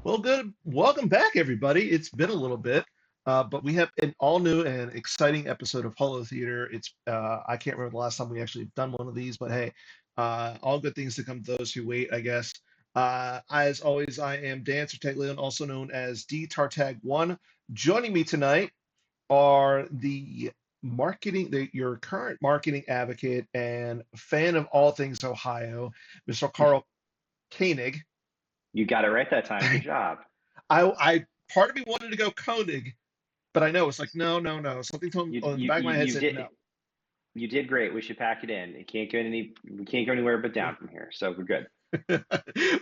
Well, good. Welcome back, everybody. It's been a little bit, but we have an all new and exciting episode of Holotheatre. I can't remember the last time we actually done one of these, but hey, all good things to come to those who wait, I guess. As always, I am Dan Tartaglione, also known as D Tartag1. Joining me tonight are your current marketing advocate and fan of all things Ohio, Mr. Carl Koenig. You got it right that time. Good job. I part of me wanted to go Koenig, but I know it's like no, no, no. Something told You on the you back of you my head you said did no. you did great. We should pack it in. It can't go any. We can't go anywhere but down from here. So we're good.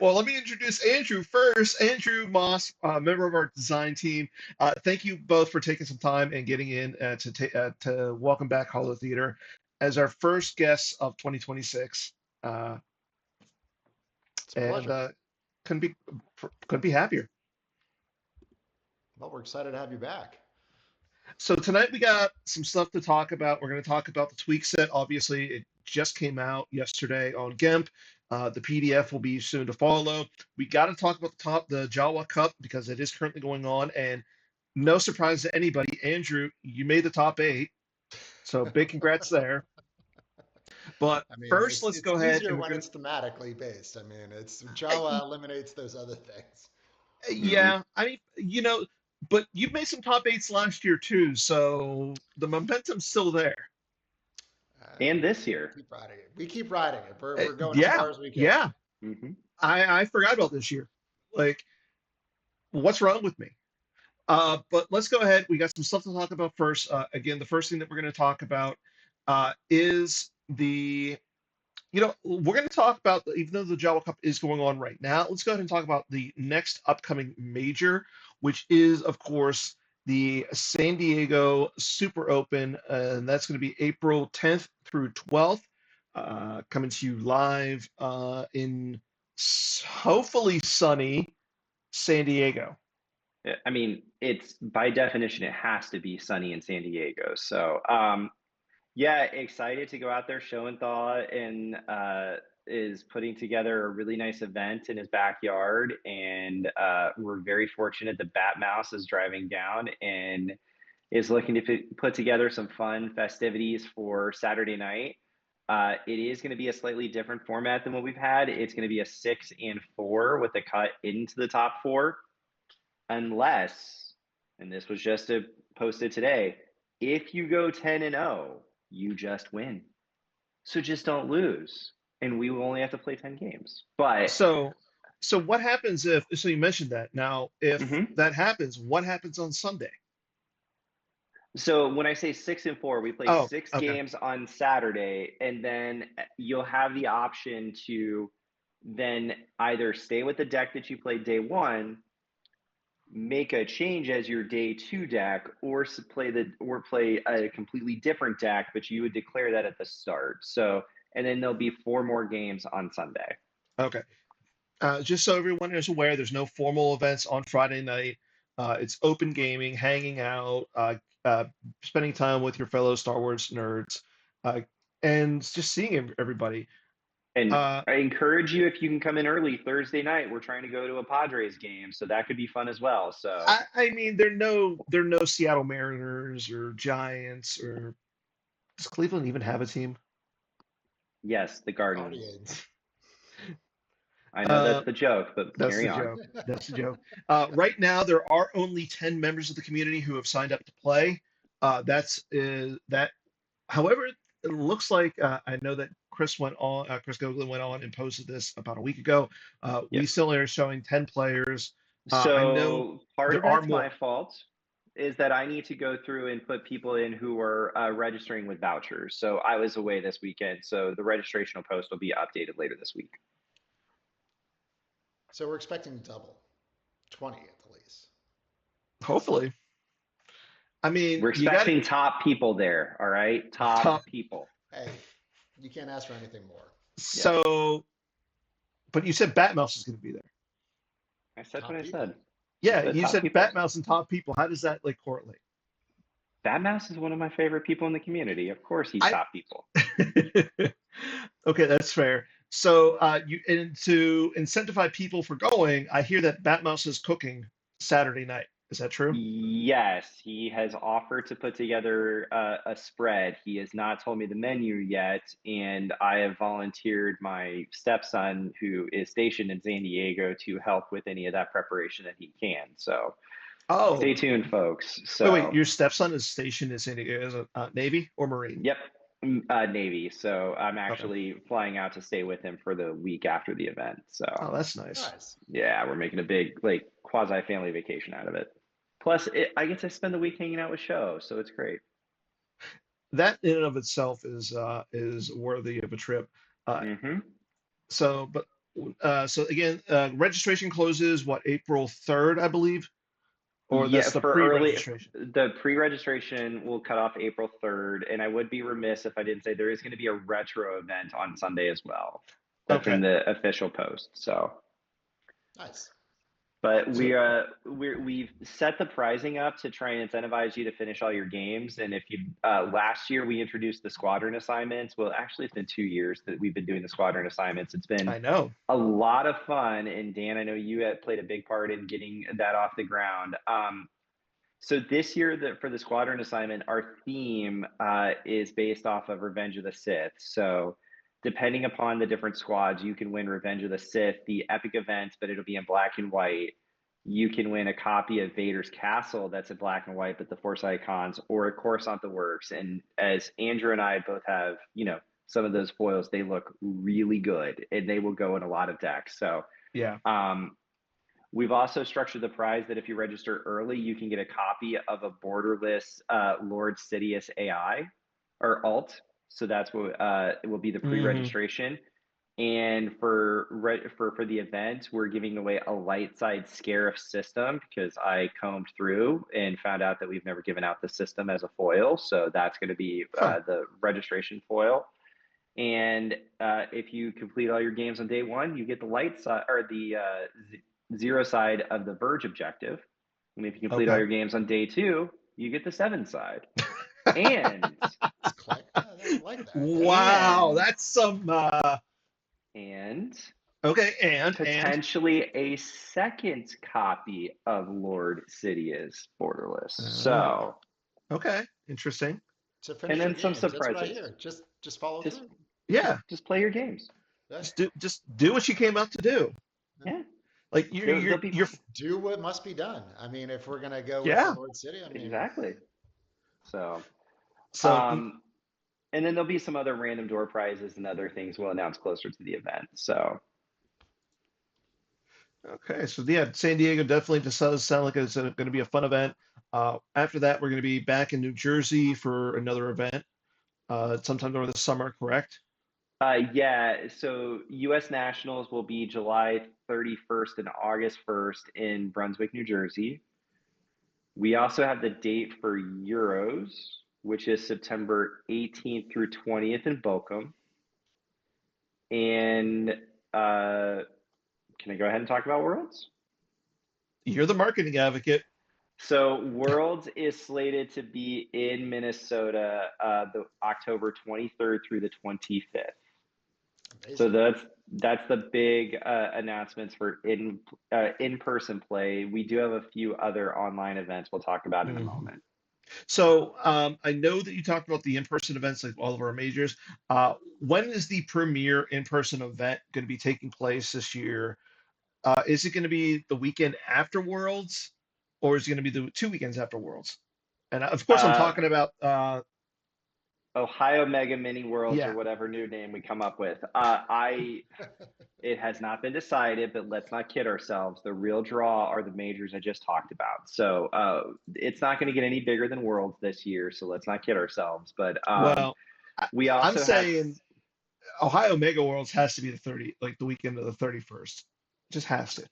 Well, let me introduce Andrew first. Andrew Moss, member of our design team. Thank you both for taking some time and getting in to welcome back Hollow Theater as our first guest of 2026. Uh, It's a and pleasure. couldn't be couldn't be happier. Well, we're excited to have you back. So tonight we got some stuff to talk about. We're going to talk about the tweak set. Obviously, it just came out yesterday on GIMP. The PDF will be soon to follow. We got to talk about the Jawa Cup because it is currently going on, and no surprise to anybody, Andrew, you made the top eight. So big congrats there. But I mean, first, it's let's it's go ahead easier and we're when going it's thematically based. I mean, it's to. Java eliminates those other things. Hmm. Yeah, I mean, but you've made some top eights last year too, so the momentum's still there. And this year. Keep riding it. We keep riding it. We're, Uh, we're going as yeah, far as we can. yeah. Hmm. I forgot about this year. Like, what's wrong with me? But let's go ahead. We got some stuff to talk about first. Again, the first thing that we're going to talk about is we're going to talk about, even though the Java Cup is going on right now, let's go ahead and talk about the next upcoming major, which is, of course, the San Diego Super Open. And that's going to be April 10th through 12th, coming to you live in hopefully sunny San Diego. I mean, it's by definition, it has to be sunny in San Diego. So, yeah, excited to go out there. Show and Thaw and is putting together a really nice event in his backyard, and we're very fortunate that Bat Mouse is driving down and is looking to put together some fun festivities for Saturday night. It is going to be a slightly different format than what we've had. It's going to be a 6 and 4 with a cut into the top four, unless, and this was just posted today, if you go 10-0, you just win. So just don't lose. And we will only have to play 10 games. But So, what happens if? So you mentioned that. Now, if mhm. that happens, what happens on Sunday? So when I say 6 and 4, we play Oh, six okay. games on Saturday, and then you'll have the option to then either stay with the deck that you played day one, make a change as your day two deck, or play a completely different deck, but you would declare that at the start. So, and then there'll be four more games on Sunday. Okay. Just so everyone is aware, there's no formal events on Friday night. It's open gaming, hanging out, spending time with your fellow Star Wars nerds, uh, and just seeing everybody. And Uh, I encourage you, if you can come in early Thursday night, we're trying to go to a Padres game, so that could be fun as well. So I mean, they're no Seattle Mariners or Giants or does Cleveland even have a team? yes, the Guardians. Guardians. I know Uh, that's the joke, but that's carry the on. joke. That's the joke. Right now, there are only 10 members of the community who have signed up to play. That. However, it looks like I know that Chris Goglin went on and posted this about a week ago. We Yep. still are showing 10 players. I know So part of there are that's more. my fault is that I need to go through and put people in who are registering with vouchers. So I was away this weekend, so the registrational post will be updated later this week. So we're expecting double, 20 at the least. Hopefully, I mean, We're you got expecting top people there. All right, top top. people. Hey, you can't ask for anything more. Yeah, So, but you said Batmouse is going to be there. I said what Top I said. people. I Yeah, said you top said people. Batmouse and top people. How does that like correlate? Bad Mouse is one of my favorite people in the community. Of course, he's I top people. Okay, that's fair. So and to incentivize people for going, I hear that Batmouse is cooking Saturday night. Is that true? Yes, he has offered to put together a spread. He has not told me the menu yet, and I have volunteered my stepson, who is stationed in San Diego, to help with any of that preparation that he can. So Oh, stay tuned, folks. wait. So, Your stepson is stationed in San Diego as a Navy or Marine? yep, Navy. So I'm Okay. actually flying out to stay with him for the week after the event. So Oh, that's nice. Nice. yeah, we're making a big like quasi family vacation out of it. Plus, I get to spend the week hanging out with Show, so it's great. That in and of itself is worthy of a trip. Uh, Hmm. but so again, registration closes what, April 3rd, I believe, or Yeah, that's the for early, pre-registration. the pre-registration will cut off April 3rd, and I would be remiss if I didn't say there is going to be a retro event on Sunday as well. That's Okay. in the official post. So, Nice. but So we've set the pricing up to try and incentivize you to finish all your games. And if you last year we introduced the squadron assignments. Well, actually, it's been 2 years that we've been doing the squadron assignments. It's been I know. a lot of fun, and Dan, I know you had played a big part in getting that off the ground. So this year, for the squadron assignment, our theme is based off of Revenge of the Sith. So depending upon the different squads, you can win Revenge of the Sith, the epic event, but it'll be in black and white. You can win a copy of Vader's Castle that's in black and white, but the Force icons, or a Coruscant the Works. And as Andrew and I both have, some of those foils, they look really good, and they will go in a lot of decks. So Yeah. um, we've also structured the prize that if you register early, you can get a copy of a borderless Lord Sidious AI or alt. So that's what it will be the Hmm. pre-registration. And for the event, we're giving away a light side Scarif system because I combed through and found out that we've never given out the system as a foil. So that's going to be Huh. the registration foil. And if you complete all your games on day one, you get the light side or the zero side of the Verge objective. And if you complete all Okay. your games on day two, you get the seven side. And It's I like that. Yeah. Wow, and that's some and okay, and potentially a second copy of Lord Sidious Borderless. ah, So, okay, interesting. To and finish your then some games. That's what I surprises. hear. Just follow Just through. Yeah, just play your games. Yeah. just do what you came out to do. Yeah. Like There'll be you're fun. Do what must be done. I mean, if we're gonna go with the yeah. Lord City, I mean, Exactly. So, So um, and then there'll be some other random door prizes and other things we'll announce closer to the event. So, okay, so yeah, San Diego definitely does sound like it's going to be a fun event. After that, we're going to be back in New Jersey for another event sometime over the summer, correct? yeah, so U.S. Nationals will be July 31st and August 1st in Brunswick, New Jersey. We also have the date for Euros, which is September 18th through 20th in Bochum. And can I go ahead and talk about Worlds? You're the marketing advocate. So Worlds is slated to be in Minnesota the October 23rd through the 25th. So amazing. that's the big announcements for in-person play. We do have a few other online events we'll talk about in a Mhm. moment. So I know that you talked about the in-person events, like all of our majors. When is the premier in-person event going to be taking place this year? Is it going to be the weekend after Worlds, or is it going to be the 2 weekends after Worlds? And of course, I'm Uh, talking about Ohio Mega Mini Worlds or yeah, whatever new name we come up with. It has not been decided, but let's not kid ourselves. The real draw are the majors I just talked about. So it's not going to get any bigger than Worlds this year. So let's not kid ourselves. But well, I, we I'm also have. saying Ohio Mega Worlds has to be the 30, like the weekend of the 31st. Just has to.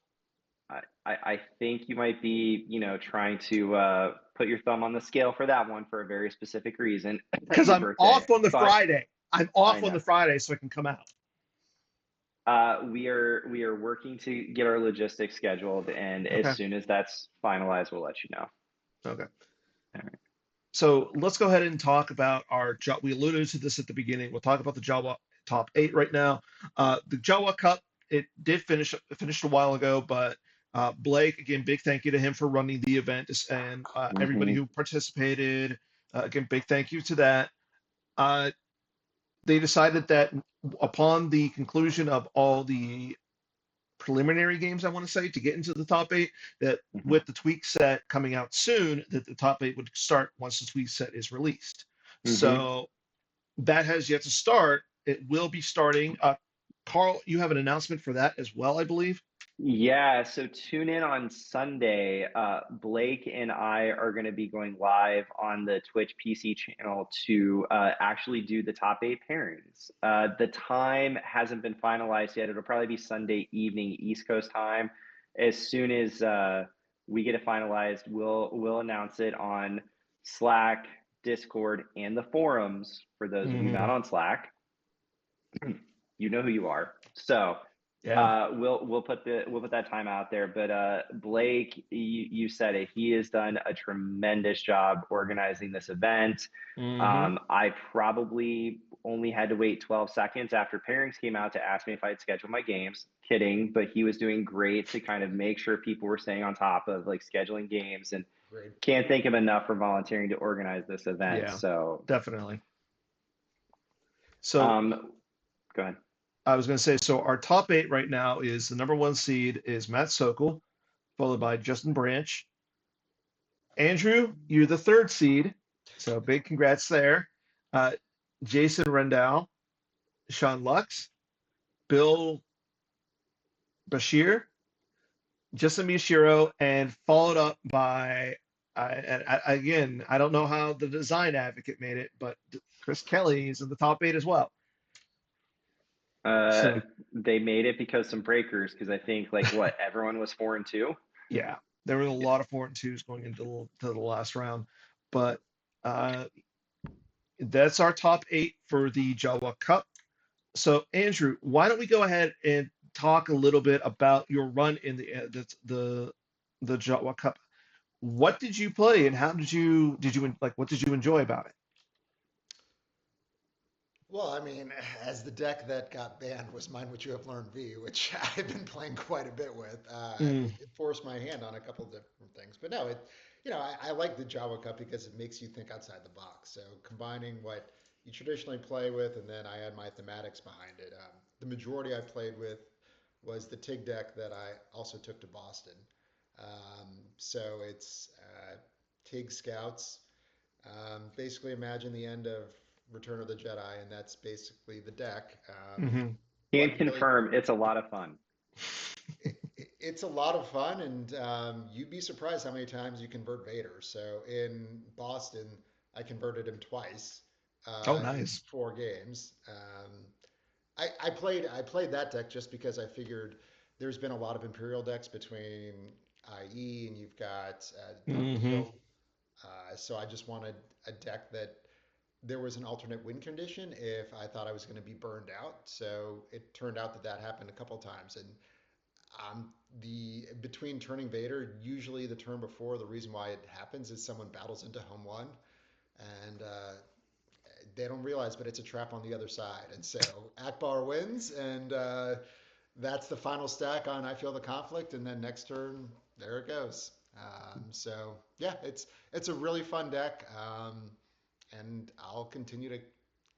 I think you might be, trying to put your thumb on the scale for that one for a very specific reason, Because your I'm birthday. off on the But Friday. I'm I off on know the Friday, so I can come out. we are working to get our logistics scheduled, and as Okay. soon as that's finalized, we'll let you know. Okay. All right. So let's go ahead and talk about our job. We alluded to this at the beginning. We'll talk about the top 8 right now. The Jawa Cup, it did finished a while ago, but Blake, again, big thank you to him for running the event and everybody Hmm. who participated. Again, big thank you to that. Uh, they decided that upon the conclusion of all the preliminary games, I want to say, to get into the top 8, that Hmm. with the tweak set coming out soon, that the top 8 would start once the tweak set is released. Hmm. So that has yet to start. It will be starting. Carl, you have an announcement for that as well, I believe. Yeah, so tune in on Sunday. Blake and I are going to be going live on the Twitch PC channel to actually do the top 8 pairings. The time hasn't been finalized yet. It'll probably be Sunday evening East Coast time. As soon as we get it finalized, we'll announce it on Slack, Discord, and the forums. For those of you not Hmm. on Slack, you know who you are. So Yeah. we'll put that time out there. But Blake, you said it. He has done a tremendous job organizing this event. Hmm. I probably only had to wait 12 seconds after pairings came out to ask me if I'd schedule my games. Kidding, but he was doing great to kind of make sure people were staying on top of like scheduling games, and Great. can't thank him enough for volunteering to organize this event. Yeah, So definitely. So um, go ahead. I was going to say, so our top 8 right now is the number 1 seed is Matt Sokol, followed by Justin Branch. Andrew, you're the 3rd seed, so big congrats there. Uh, Jason Rendell, Sean Lux, Bill Bashir, Justin Miyashiro, and followed up by, again, I don't know how the design advocate made it, but Chris Kelly is in the top 8 as well. Uh, So, they made it because some breakers, because I think like what everyone was 4-2. yeah, there were a lot of 4 and 2s going into the last round, but uh, that's our top 8 for the Jawa Cup. So, Andrew, why don't we go ahead and talk a little bit about your run in the Jawa Cup? What did you play, and how did you like? What did you enjoy about it? Well, I mean, as the deck that got banned was Mine Which You Have Learned V, which I've been playing quite a bit with. Mm, It forced my hand on a couple different things. But no, I like the Java Cup because it makes you think outside the box. So combining what you traditionally play with, and then I had my thematics behind it. The majority I played with was the TIG deck that I also took to Boston. So it's TIG Scouts. Basically, imagine the end of Return of the Jedi, and that's basically the deck. hmm Can What really confirm it's a lot of fun. it's a lot of fun, and you'd be surprised how many times you convert Vader. So in Boston, I converted him twice Oh, in nice. 4 games. I played that deck just because I figured there's been a lot of Imperial decks between IE and you've got Dark Hmm. Field. So I just wanted a deck that there was an alternate win condition if I thought I was going to be burned out. So it turned out that that happened a couple times. And the between turning Vader, usually the turn before, the reason why it happens is someone battles into home one, and they don't realize, but it's a trap on the other side. And so Akbar wins, and that's the final stack on I Feel the Conflict, and then next turn, there it goes. So yeah, it's a really fun deck, and I'll continue to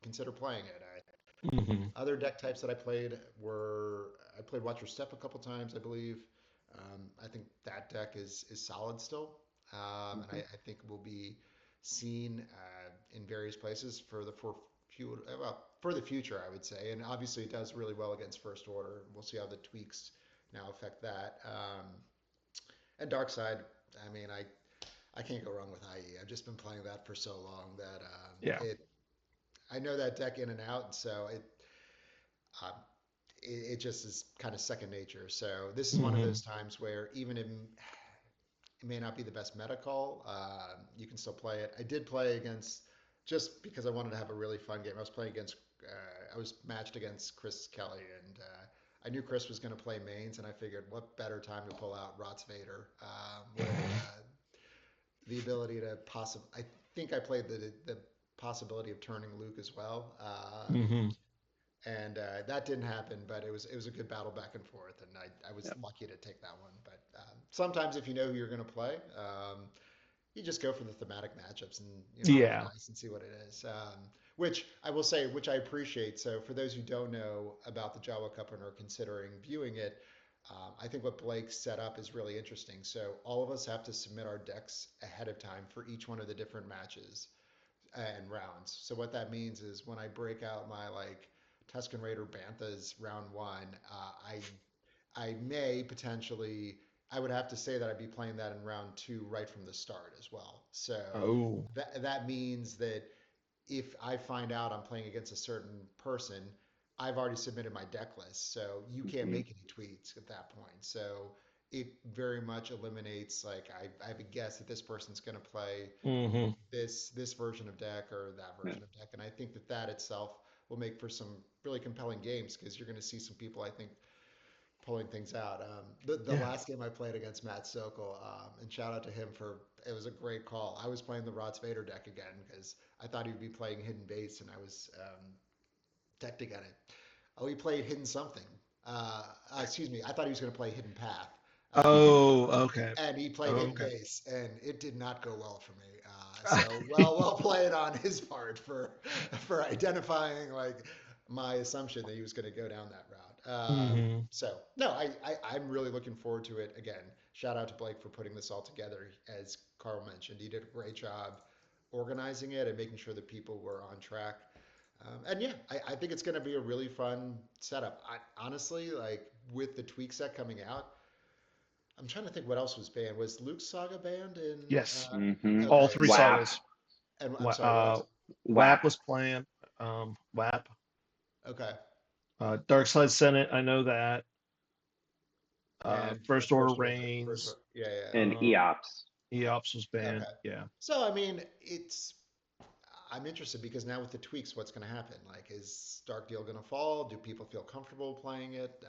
consider playing it. Hmm. Other deck types that I played were I played Watch Your Step a couple times, I believe. I think that deck is solid still, and Mhm. I think will be seen in various places for the future, I would say. And obviously, it does really well against First Order. We'll see how the tweaks now affect that. And Dark Side, I mean, I can't go wrong with IE. I've just been playing that for so long that Yeah. it I know that deck in and out, so um, it just is kind of second nature. So this is one of Hmm. those times where even if it may not be the best meta call, you can still play it. I did play against just because I wanted to have a really fun game. I was playing against I was matched against Chris Kelly, and I knew Chris was going to play mains, and I figured what better time to pull out Rots Vader with the ability to possibly. I think I played the possibility of turning Luke as well. Hmm. and that didn't happen. But it was a good battle back and forth, and I was Yep. lucky to take that one. But sometimes if you know who you're going to play, you just go for the thematic matchups and roll the Yeah. dice and see what it is. Which I will say, which I appreciate. So for those who don't know about the Jawa Cup and are considering viewing it, I think what Blake set up is really interesting. So all of us have to submit our decks ahead of time for each one of the different matches and rounds. So what that means is when I break out my like Tusken Raider Banthas round one, I may potentially, I would have to say that I'd be playing that in round two right from the start as well. So Oh. that means that if I find out I'm playing against a certain person, I've already submitted my deck list, so you can't Mhm. make any tweaks at that point. So it very much eliminates like I have a guess that this person's going to play Hmm. this version of deck or that Yeah. version of deck, and I think that that itself will make for some really compelling games because you're going to see some people I think pulling things out. The Yeah. last game I played against Matt Sokol, and shout out to him for it was a great call. I was playing the Rots Vader deck again because I thought he would be playing Hidden Base, and I was decked against it. Oh, he played Hidden something. Excuse me, I thought he was going to play Hidden Path. Um, Oh, okay. and he played Hidden Okay. Base, and it did not go well for me. So well played on his part for identifying like my assumption that he was going to go down that route. Hmm. So no, I'm really looking forward to it. Again, shout out to Blake for putting this all together. As Carl mentioned, he did a great job organizing it and making sure that people were on track. And yeah, I think it's going to be a really fun setup. Honestly, like with the tweak set coming out, I'm trying to think what else was banned. Was Luke's Saga banned in? Yes. Mhm. All Okay, three so WAP. sagas. and I'm Wa- sorry, what Uh, was? WAP WAP. was planned. WAP. Okay, Dark Side Senate. I know that. and First Order first, Reigns. yeah, yeah. And EOPS. EOPS was banned. Okay, Yeah. so I mean, I'm interested because now with the tweaks, what's going to happen? Like, is Dark Deal going to fall? Do people feel comfortable playing it?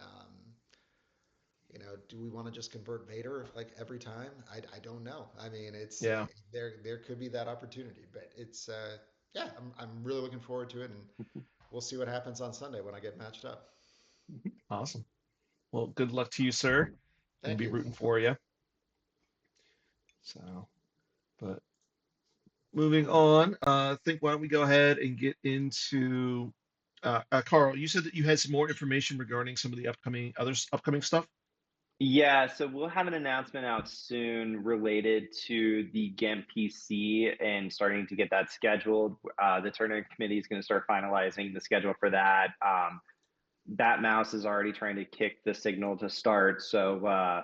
Do we want to just convert Vader like every time? I don't know. I mean, Yeah. there could be that opportunity, but it's yeah, I'm really looking forward to it, and we'll see what happens on Sunday when I get matched up. Awesome. Well, good luck to you, sir. Gonna Thank be you. rooting for you. So, but moving on, I think why don't we go ahead and get into Carl, you said that you had some more information regarding some of the upcoming stuff. Yeah, so we'll have an announcement out soon related to the GEMP PC and starting to get that scheduled. The tournament committee is going to start finalizing the schedule for that. Bat Mouse is already trying to kick the signal to start, so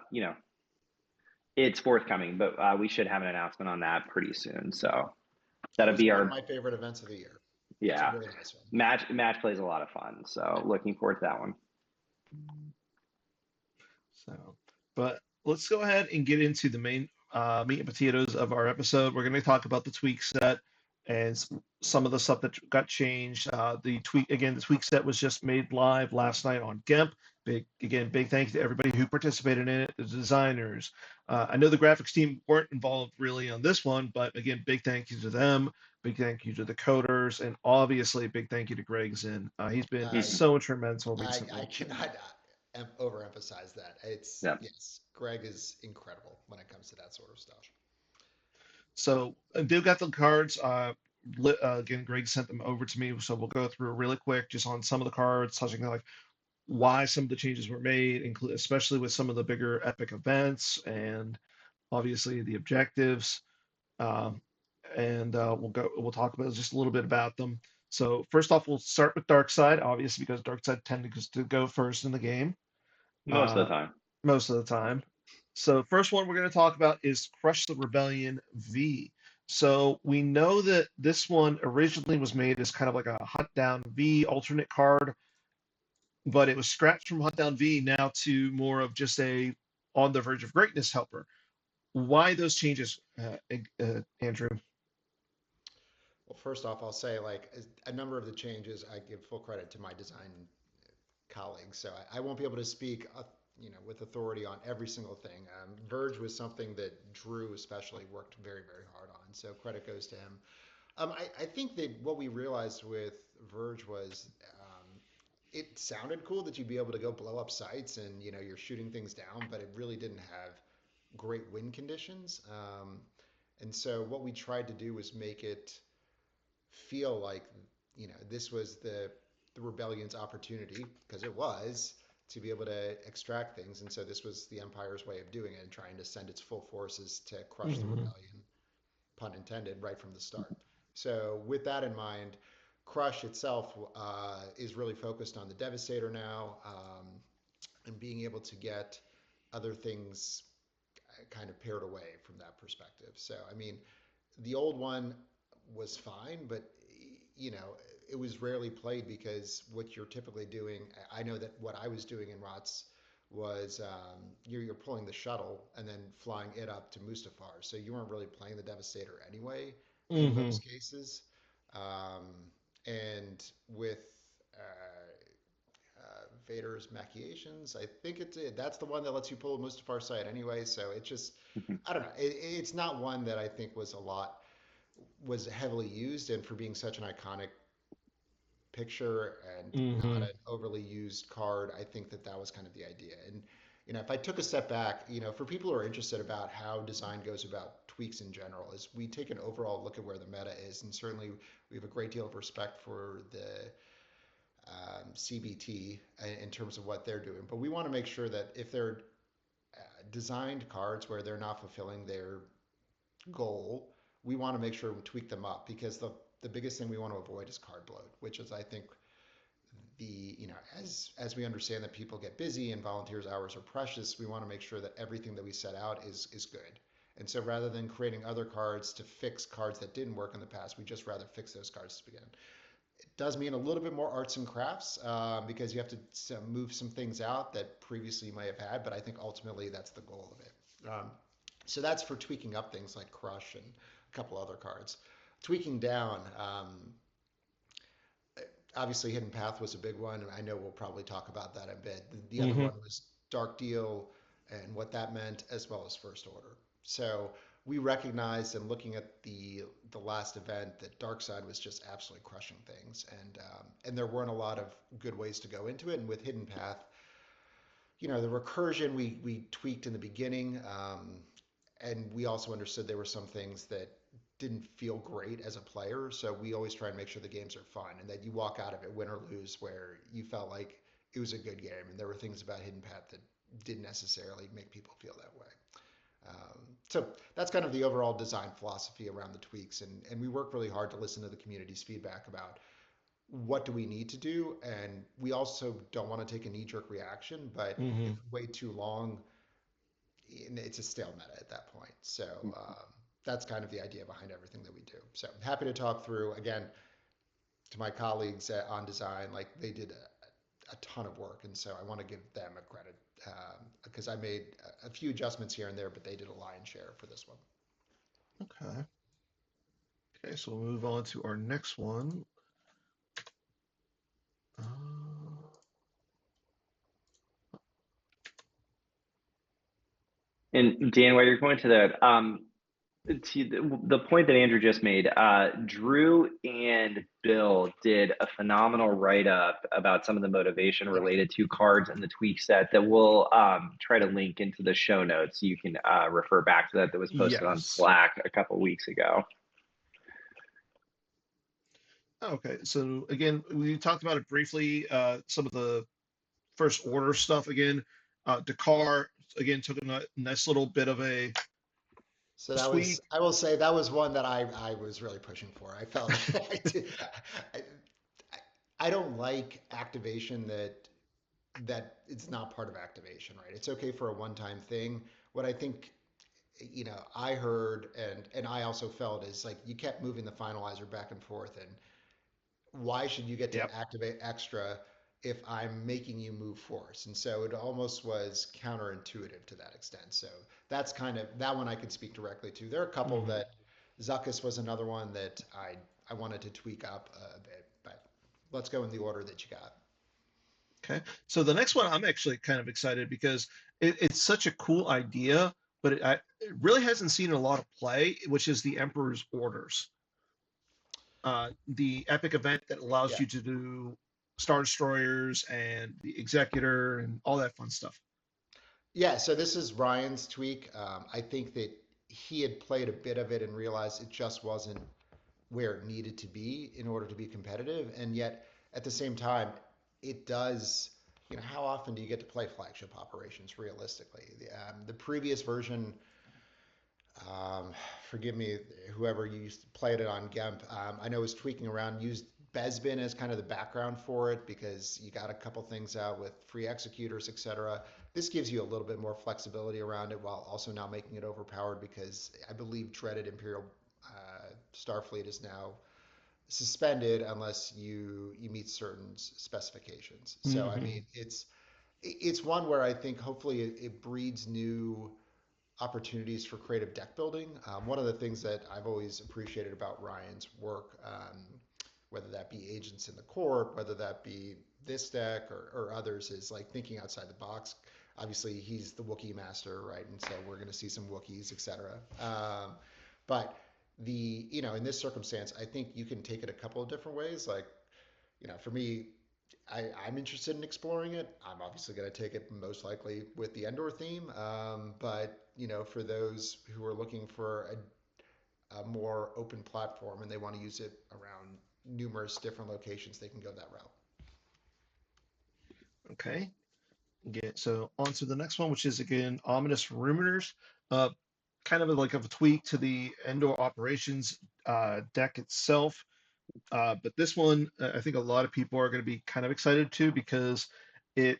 it's forthcoming. But we should have an announcement on that pretty soon. So that'll Always be one of our my favorite events of the year. It's a yeah really nice one. match plays a lot of fun. So looking forward to that one. So, but let's go ahead and get into the main meat and potatoes of our episode. We're going to talk about the tweak set and some of the stuff that got changed. The tweak set was just made live last night on GEMP. Big thank you to everybody who participated in it, the designers. I know the graphics team weren't involved really on this one, but again, big thank you to them. Big thank you to the coders, and obviously, big thank you to Greg Zinn. He's been I Mhm. so instrumental I recently. cannot overemphasize that. It's Yeah. yes, Greg is incredible when it comes to that sort of stuff. So they've got the cards. Again, Greg sent them over to me, so we'll go through really quick just on some of the cards, touching on like why some of the changes were made, especially with some of the bigger epic events and obviously the objectives. Um, and we'll talk about just a little bit about them. So first off, we'll start with Dark Side, obviously because Dark Side tends to go first in the game. Most of Uh, the time. most of the time. So first one we're going to talk about is Crush the Rebellion V. So we know that this one originally was made as kind of like a Hunt Down V alternate card, but it was scrapped from Hunt Down V now to more of just a on the verge of greatness helper. Why those changes, Andrew? Well, first off, I'll say like a number of the changes, I give full credit to my design colleagues, so I won't be able to speak, with authority on every single thing. Verge was something that Drew especially worked very, very hard on, so credit goes to him. I think that what we realized with Verge was it sounded cool that you'd be able to go blow up sites and you're shooting things down, but it really didn't have great wind conditions. And so what we tried to do was make it feel like this was the rebellion's opportunity, because it was, to be able to extract things. And so this was the Empire's way of doing it, and trying to send its full forces to crush the Hmm. rebellion, pun intended, right from the start. So with that in mind, Crush itself is really focused on the Devastator now, and being able to get other things kind of paired away from that perspective. So, I mean, the old one was fine, but you know, it was rarely played because what you're typically doing, I know that what I was doing in ROTS was you're pulling the shuttle and then flying it up to Mustafar. So you weren't really playing the Devastator anyway in Hmm. most cases. Um, and with Vader's Machinations, I think that's the one that lets you pull a Mustafar site anyway. So it just, I don't know. It's not one that I think was heavily used, and for being such an iconic picture and not Hmm. an overly used card, I think that that was kind of the idea. And if I took a step back, for people who are interested about how design goes about tweaks in general, is we take an overall look at where the meta is, and certainly we have a great deal of respect for the CBT in terms of what they're doing. But we want to make sure that if they're designed cards where they're not fulfilling their goal, we want to make sure we tweak them up, because the biggest thing we want to avoid is card bloat, which is, I think, as we understand that people get busy and volunteers' hours are precious, we want to make sure that everything that we set out is good. And so rather than creating other cards to fix cards that didn't work in the past, we just rather fix those cards to begin. It does mean a little bit more arts and crafts, because you have to move some things out that previously you may have had, but I think ultimately that's the goal of it. So that's for tweaking up things like Crush and a couple other cards. Tweaking down, obviously Hidden Path was a big one, and I know we'll probably talk about that a bit. The other Hmm. one was Dark Deal and what that meant, as well as First Order. So we recognized, in looking at the last event, that Dark Side was just absolutely crushing things, and there weren't a lot of good ways to go into it. And with Hidden Path, the recursion we tweaked in the beginning, and we also understood there were some things that didn't feel great as a player. So we always try and make sure the games are fun and that you walk out of it, win or lose, where you felt like it was a good game. And there were things about Hidden Path that didn't necessarily make people feel that way. So that's kind of the overall design philosophy around the tweaks. And we work really hard to listen to the community's feedback about what do we need to do. And we also don't want to take a knee jerk reaction, but if Hmm. we wait too long, it's a stale meta at that point. So that's kind of the idea behind everything that we do. So I'm happy to talk through again to my colleagues on design. Like, they did a ton of work, and so I want to give them a credit, because I made a few adjustments here and there, but they did a lion's share for this one. Okay. Okay, so we'll move on to our next one. Uh, And Dan, while you're going to that, to the point that Andrew just made, Drew and Bill did a phenomenal write up about some of the motivation Yeah. related to cards and the tweak set that we'll try to link into the show notes. So you can refer back to that. That was posted on yes. Slack a couple weeks ago. Okay, so again, we talked about it briefly. Some of the first order stuff again. Dakar again took a nice little bit of a So that was, tweak. I will say, that was one that I was really pushing for. I felt I, I don't like activation that it's not part of activation, right? It's okay for a one-time thing. What I think, I heard, and I also felt, is like, you kept moving the finalizer back and forth, and why should you get Yep. to activate extra if I'm making you move force? And so it almost was counterintuitive to that extent. So that's kind of that one I could speak directly to. There are a couple Hmm. that Zuckus was another one that I wanted to tweak up a bit, but let's go in the order that you got. Okay, so the next one I'm actually kind of excited because it's such a cool idea, but it really hasn't seen a lot of play, which is the Emperor's Orders, the epic event that allows Yeah. you to do. Star Destroyers and the Executor and all that fun stuff. Yeah, so this is Ryan's tweak. I think that he had played a bit of it and realized it just wasn't where it needed to be in order to be competitive. And yet, at the same time, it does. How often do you get to play flagship operations realistically? The previous version, um, forgive me, whoever used to played it on GEMP, I know was tweaking around, used Besbin as kind of the background for it because you got a couple things out with free executors, etc. This gives you a little bit more flexibility around it while also not making it overpowered because I believe dreaded Imperial Starfleet is now suspended unless you meet certain specifications. So I Hmm. mean, it's one where I think hopefully it breeds new opportunities for creative deck building. One of the things that I've always appreciated about Ryan's work, whether that be Agents in the Corp, whether that be this deck or others, is like thinking outside the box. Obviously, he's the Wookiee master, right? And so we're going to see some Wookiees, etc. But in this circumstance, I think you can take it a couple of different ways. Like, for me, I'm interested in exploring it. I'm obviously going to take it most likely with the Endor theme. But for those who are looking for a more open platform and they want to use it around numerous different locations, they can go that route. Okay. So on to the next one, which is again Ominous Rumors. Uh, kind of like a tweak to the Endor Operations deck itself. But this one, I think a lot of people are going to be kind of excited too because it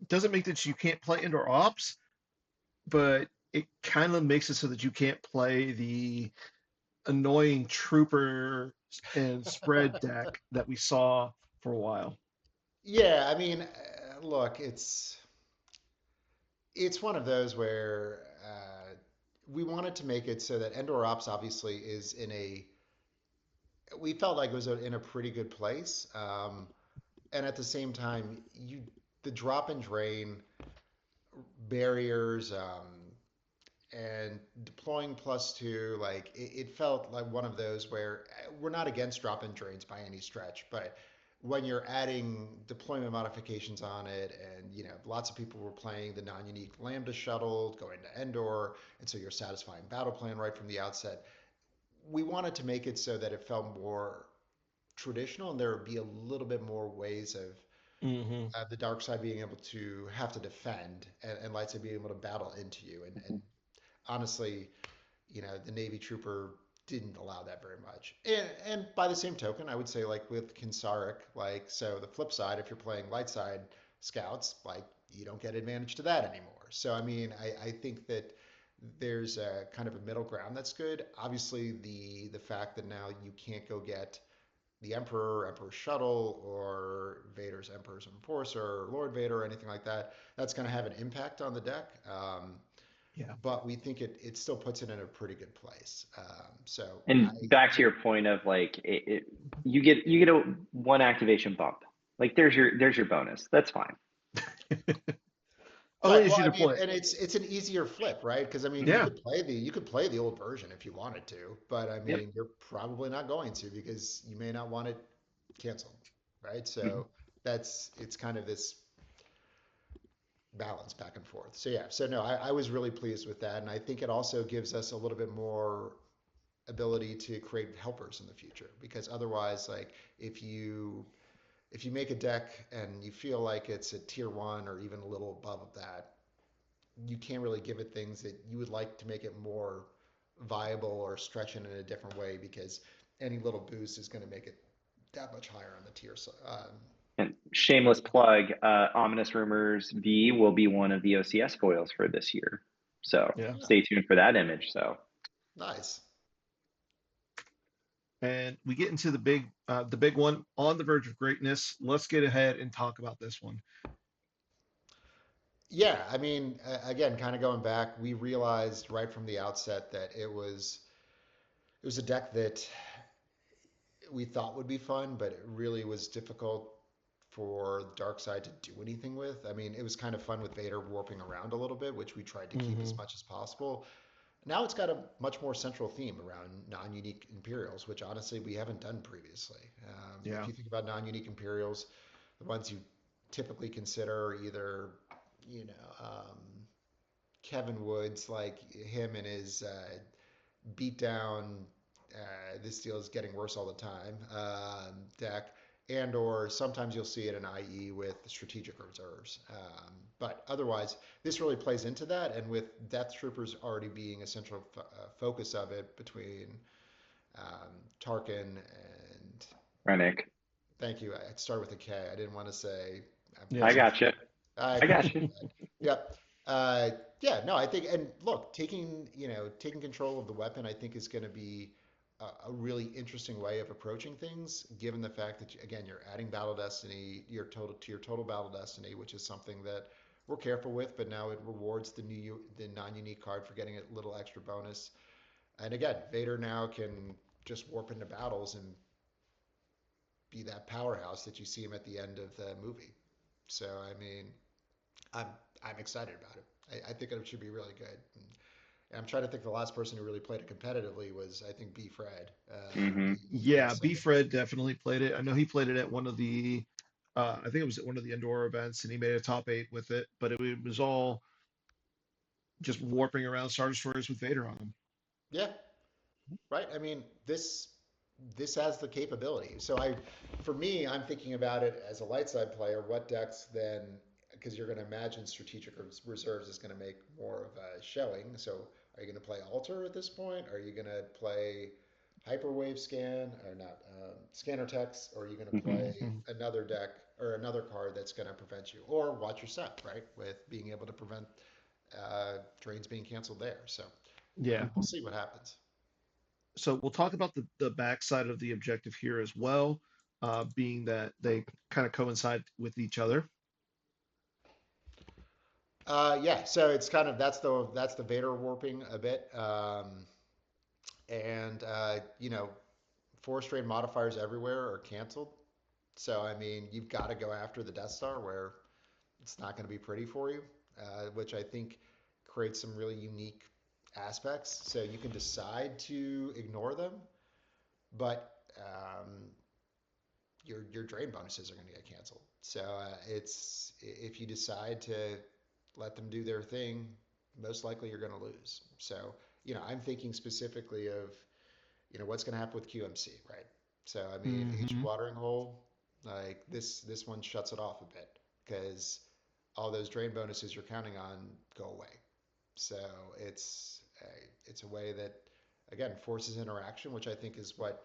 doesn't make that you can't play Endor Ops, but it kind of makes it so that you can't play the annoying Trooper and spread deck that we saw for a while. Yeah, I mean, look, it's one of those where we wanted to make it so that Endor Ops obviously is in a we felt like it was in a pretty good place. And at the same time, the drop and drain barriers and deploying +2, like it felt like one of those where we're not against drop and drains by any stretch, but when you're adding deployment modifications on it, and lots of people were playing the non-unique Lambda shuttle going to Endor, and so you're satisfying battle plan right from the outset. We wanted to make it so that it felt more traditional, and there would be a little bit more ways of Hmm. the dark side being able to have to defend, and light side being able to battle into you. And honestly, the Navy Trooper didn't allow that very much. And by the same token, I would say like with Kinsaric, like so the flip side, if you're playing light side scouts, like you don't get advantage to that anymore. So I mean, I think that there's a kind of a middle ground that's good. Obviously, the fact that now you can't go get the Emperor, Emperor Shuttle, or Vader's Emperor's Enforcer, or Lord Vader, or anything like that, that's going to have an impact on the deck. Yeah. But we think it still puts it in a pretty good place. So And back to your point of like you get a one activation bump. Like there's your bonus. That's fine. As long right. as Well, you I mean, deploy. and it's an easier flip, right? Because I mean, you Yeah. could play the old version if you wanted to, but I Yep. mean, you're probably not going to because you may not want it canceled, right? Mhm. So it's kind of this balance back and forth. So yeah, so no, I was really pleased with that, and I think it also gives us a little bit more ability to create helpers in the future because otherwise, like if you make a deck and you feel like it's a tier 1 or even a little above that, you can't really give it things that you would like to make it more viable or stretch it in a different way because any little boost is going to make it that much higher on the tier. And shameless plug, Ominous Rumors V will be one of the OCS foils for this year. So Yeah. Yeah, stay tuned for that image. So nice. And we get into the big one on the verge of greatness. Let's get ahead and talk about this one. Yeah, I mean, again, kind of going back, we realized right from the outset that it was a deck that we thought would be fun, but it really was difficult for Darkseid to do anything with. I mean, it was kind of fun with Vader warping around a little bit, which we tried to keep as Hmm. much as possible. Now it's got a much more central theme around non-unique Imperials, which honestly we haven't done previously. If Yeah. you think about non-unique Imperials, the ones you typically consider are either, you know, Kevin Woods, like him and his beat down. This deal is getting worse all the time. Deck, and or sometimes you'll see it in IE with strategic reserves. But otherwise, this really plays into that, and with Death Troopers already being a central focus of it between Tarkin and Rennick. thank you. I started with a K. I didn't want to say. I'm Yeah. I pushing got you. I I got got you. you. Yep. Yeah, no, I think, and look, taking control of the weapon, I think is going to be a really interesting way of approaching things, given the fact that, again, you're adding battle destiny, your total battle destiny, which is something that we're careful with, but now it rewards the non-unique card for getting a little extra bonus. And again, Vader now can just warp into battles and be that powerhouse that you see him at the end of the movie. So, I mean, I'm I'm excited about it. I think it should be really good. And I'm trying to think the last person who really played it competitively was I think B Fred. Hmm. Yeah, So B Fred definitely played it. I know he played it at one of the, I think it was at one of the indoor events, and he made a top eight with it. But it was all just warping around Star Destroyers with Vader on them. yeah, right. I mean this has the capability. For me, I'm thinking about it as a light side player. What decks then? Because you're going to imagine strategic reserves is going to make more of a showing. So are you going to play alter at this point? Are you going to play hyperwave scan or not scanner text? Or are you going to Hmm. play Mhm. another deck or another card that's going to prevent you? Or watch your set, right? With being able to prevent drains being canceled there. So Yeah. we'll see what happens. So we'll talk about the backside of the objective here as well, being that they kind of coincide with each other. Yeah, so it's kind of that's the Vader warping a bit, and force train modifiers everywhere are canceled. So I mean, you've got to go after the Death Star where it's not going to be pretty for you, which I think creates some really unique aspects. So you can decide to ignore them, but your drain bonuses are going to get canceled. So it's if you decide to let them do their thing, most likely you're going to lose. So I'm thinking specifically of what's going to happen with QMC, right? So I mean, Ancient Hmm. Watering Hole, like this one shuts it off a bit because all those drain bonuses you're counting on go away. So it's a way that again forces interaction, which I think is what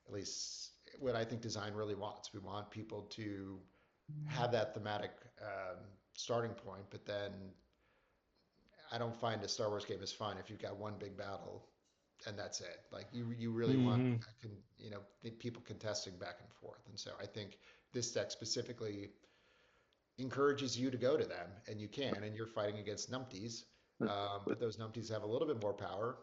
at least what I think design really wants. We want people to have that thematic starting point, but then I don't find a Star Wars game as fun if you've got one big battle and that's it. Like you really want Hmm. people contesting back and forth, and so I think this deck specifically encourages you to go to them, and you can, and you're fighting against numpties, but those numpties have a little bit more power.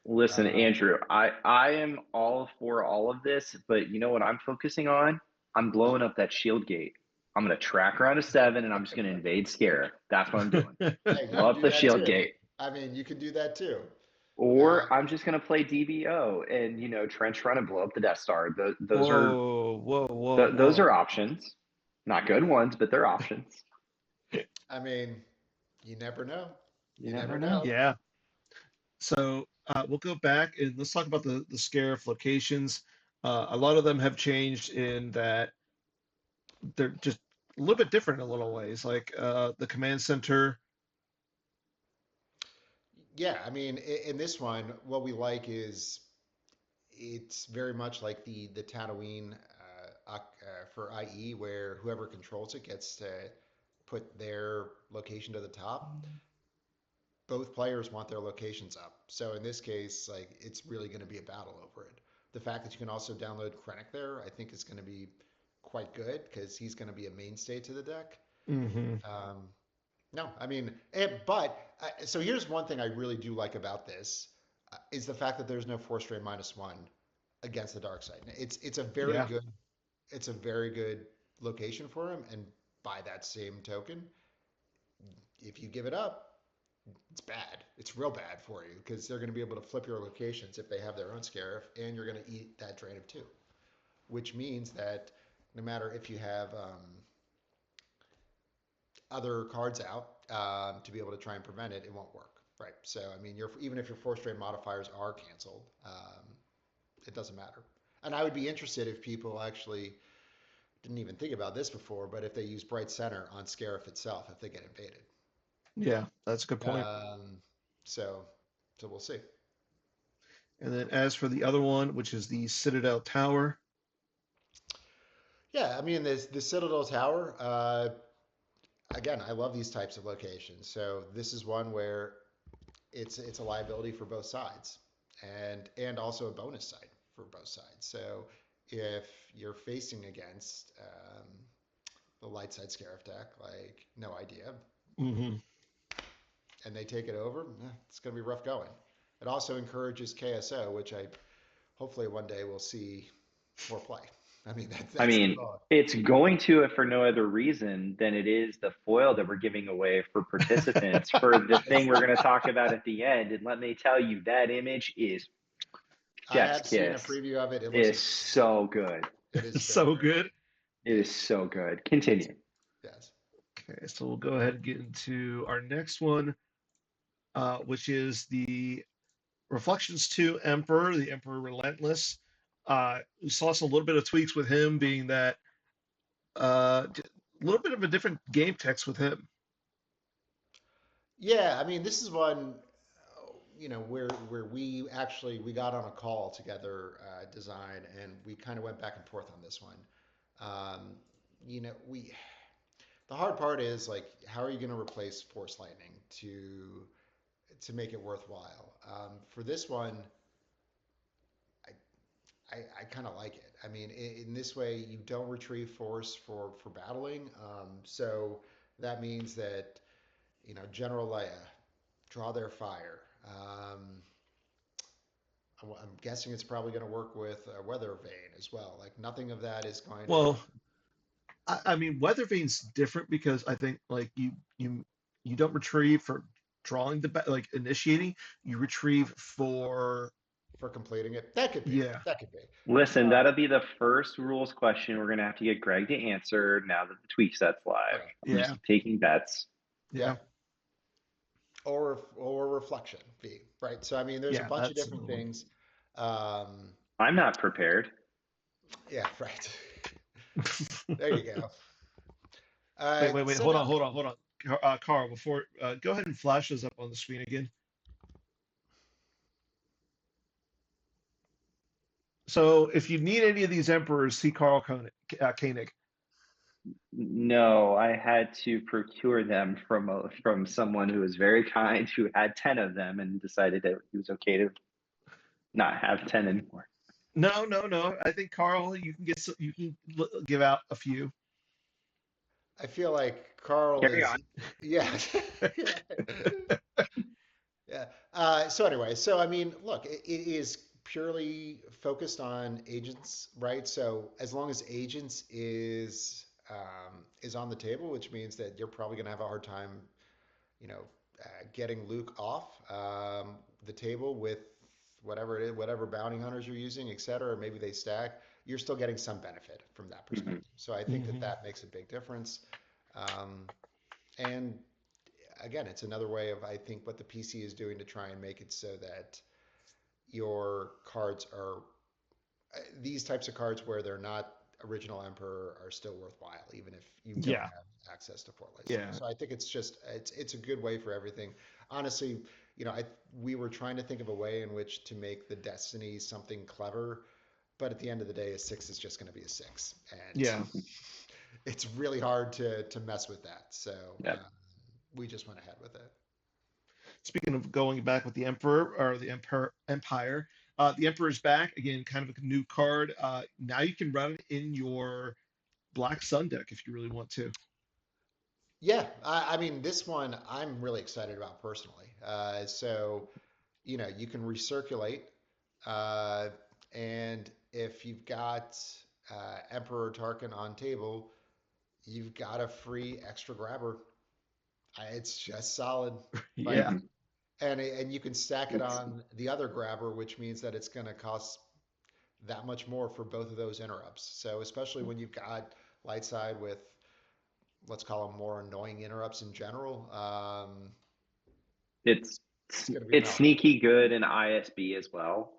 Listen, Uh, Andrew, I am all for all of this, but you know what I'm focusing on? I'm blowing up that shield gate. I'm gonna track around a seven and I'm just gonna invade scare. That's what I'm doing. hey, you Blow can up do the that shield too. gate. I mean, you can do that too. Uh, Or I'm just gonna play DBO and trench run and blow up the Death Star. Those are Whoa, whoa, whoa, those are whoa. options. Not good ones, but they're options. I mean, you never know. You You never never know. know. Yeah. So we'll go back and let's talk about the Scarif locations. A lot of them have changed in that they're just a little bit different in little ways. Like the command center. Yeah, I mean, in this one, what we like is it's very much like the Tatooine for IE, where whoever controls it gets to put their location to the top. Both players want their locations up. So in this case, like it's really going to be a battle over it. The fact that you can also download Krennic there, I think is going to be quite good because he's going to be a mainstay to the deck. Hmm. Um, no, I mean, so here's one thing I really do like about this is the fact that there's no force drain -1 against the dark side. Yeah. It's a very good location for him, and by that same token, if you give it up, it's bad. It's real bad for you because they're going to be able to flip your locations if they have their own Scarif, and you're going to eat that drain of two, which means that no matter if you have other cards out to be able to try and prevent it, it won't work, right? So I mean, even if your force drain modifiers are canceled, it doesn't matter. And I would be interested if people actually didn't even think about this before, but if they use Bright Center on Scarif itself, if they get invaded. Yeah, that's a good point. Um, so, so we'll see. And then as for the other one, which is the Citadel Tower, Yeah, I mean, the Citadel Tower. Again, I love these types of locations. So this is one where it's a liability for both sides, and also a bonus side for both sides. So if you're facing against the light side Scarif deck, like no idea, hmm and they take it over, it's going to be rough going. It also encourages KSO, which I hopefully one day we'll see more play. I mean, I that's the mean, thought. it's going to if for no other reason than it is the foil that we're giving away for participants for the thing Yes. we're going to talk about at the end. And let me tell you, that image is I chef's have seen a kiss. preview of it. It It looks is amazing. so good. It is very, so very good. It is so good. Continue. yes. Okay, so we'll go ahead and get into our next one, which is the Reflections 2 Emperor, the Emperor Relentless. We saw some little bit of tweaks with him, being that a little bit of a different game text with him. Yeah, I mean, this is one, where we got on a call together, design, and we kind of went back and forth on this one. Um, we the hard part is like, how are you going to replace Force Lightning to make it worthwhile? For this one, I kind of like it. I mean, in this way, you don't retrieve force for battling. So that means that General Leia draw their fire. I'm guessing it's probably going to work with Weather Vane as well. Like nothing of that is going to. Well, I mean, Weather Vane's different because I think like you don't retrieve for drawing like initiating. You retrieve for For completing it. That could be. yeah, That could be. Listen, Uh, that'll be the first rules question we're going to have to get Greg to answer now that the tweak set's live. right. I'm just yeah, taking bets. yeah, Yeah. Or reflection fee, right? So I mean, there's a yeah. bunch of That's different another one. things. Um, I'm not prepared. yeah, right. There you go. Wait. So Hold no, on, hold on. Carl, before go ahead and flash those up on the screen again. So if you need any of these emperors, see Carl Koenig. No, I had to procure them from someone who was very kind, who had 10 of them and decided that it was okay to not have 10 anymore. No. I think Carl, you can give out a few. I feel like Carl Carry is, on. yeah, yeah. So anyway, so I mean, look, it is purely focused on agents, right? So as long as agents is on the table, which means that you're probably going to have a hard time, you know, getting Luke off the table with whatever it is, whatever bounty hunters you're using, et cetera, or maybe they stack. You're still getting some benefit from that Mhm. perspective. So I think that hmm that makes a big difference. Um, and again, it's another way of, I think, what the PC is doing to try and make it so that your cards are these types of cards where they're not original Emperor are still worthwhile, even if you don't Yeah, have access to Fort Lacing. yeah. So I think it's a good way for everything. Honestly, we were trying to think of a way in which to make the Destiny something clever, but at the end of the day, a six is just going to be a six, and Yeah. it's really hard to mess with that. So Yeah. we just went ahead with it. Speaking of going back with the Emperor or the Empire, the Emperor's back again, kind of a new card. Now you can run it in your Black Sun deck if you really want to. Yeah, I mean, this one I'm really excited about personally. So, you can recirculate, uh, and if you've got Emperor Tarkin on table, you've got a free extra grabber. It's just solid. Like, Yeah, Mhm. and you can stack it It's on the other grabber, which means that it's going to cost that much more for both of those interrupts. So, especially when you've got light side with let's call them more annoying interrupts in general. It's It's going to be it's mellow. sneaky good in ISB as well.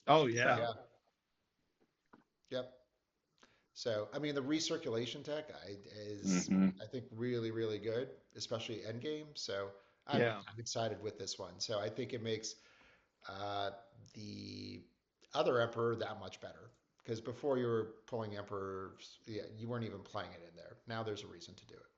Oh yeah. So Yeah. Yep. So, I mean, the recirculation tech is, hmm I think, really, really good, especially endgame. So, Yeah. I'm excited with this one. So, I think it makes uh, the other Emperor that much better. Because before you were pulling Emperors, yeah, you weren't even playing it in there. Now there's a reason to do it.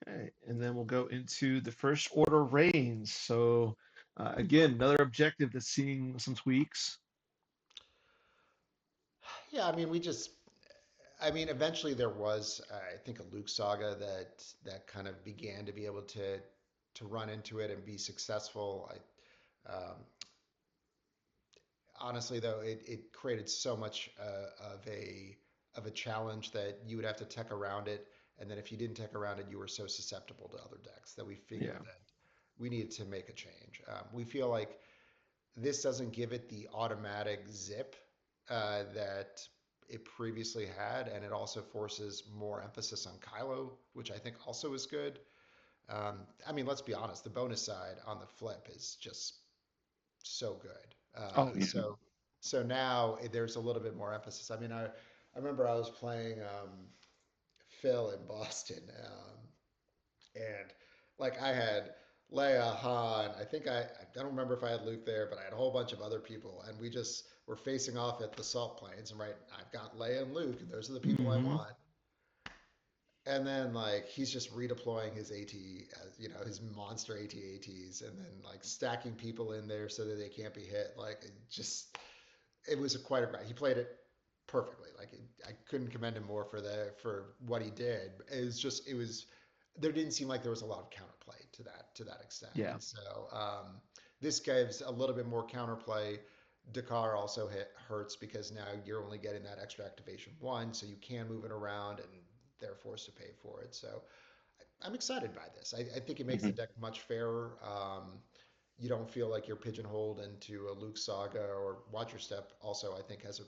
Okay. And then we'll go into the first order reigns. So again, another objective that's seeing some tweaks. Yeah, I mean, I mean, eventually there was, I think, a Luke saga that kind of began to be able to run into it and be successful. Honestly, though, it created so much of a challenge that you would have to tech around it, and then if you didn't tech around it, you were so susceptible to other decks that we figured Yeah. that we needed to make a change. We feel like this doesn't give it the automatic zip that it previously had, and it also forces more emphasis on Kylo, which I think also is good. I mean, let's be honest, the bonus side on the flip is just so good. Oh yeah. So now there's a little bit more emphasis. I mean, I remember I was playing Phil in Boston, and like I had Leia, Han. I don't remember if I had Luke there, but I had a whole bunch of other people, and we just were facing off at the salt plains. And right, I've got Leia and Luke, and those are the people I Hmm. want. And then like he's just redeploying his AT, you know, his monster AT-ATs, and then like stacking people in there so that they can't be hit. Like it was quite a grind. He played it perfectly. I couldn't commend him more for what he did. It was there didn't seem like there was a lot of counterplay to that extent. Yeah. And so this gives a little bit more counterplay. Dakar also hurts because now you're only getting that extra activation one, so you can move it around and they're forced to pay for it. So I'm excited by this. I think it makes the hmm deck much fairer. You don't feel like you're pigeonholed into a Luke saga or Watch Your Step. Also, I think has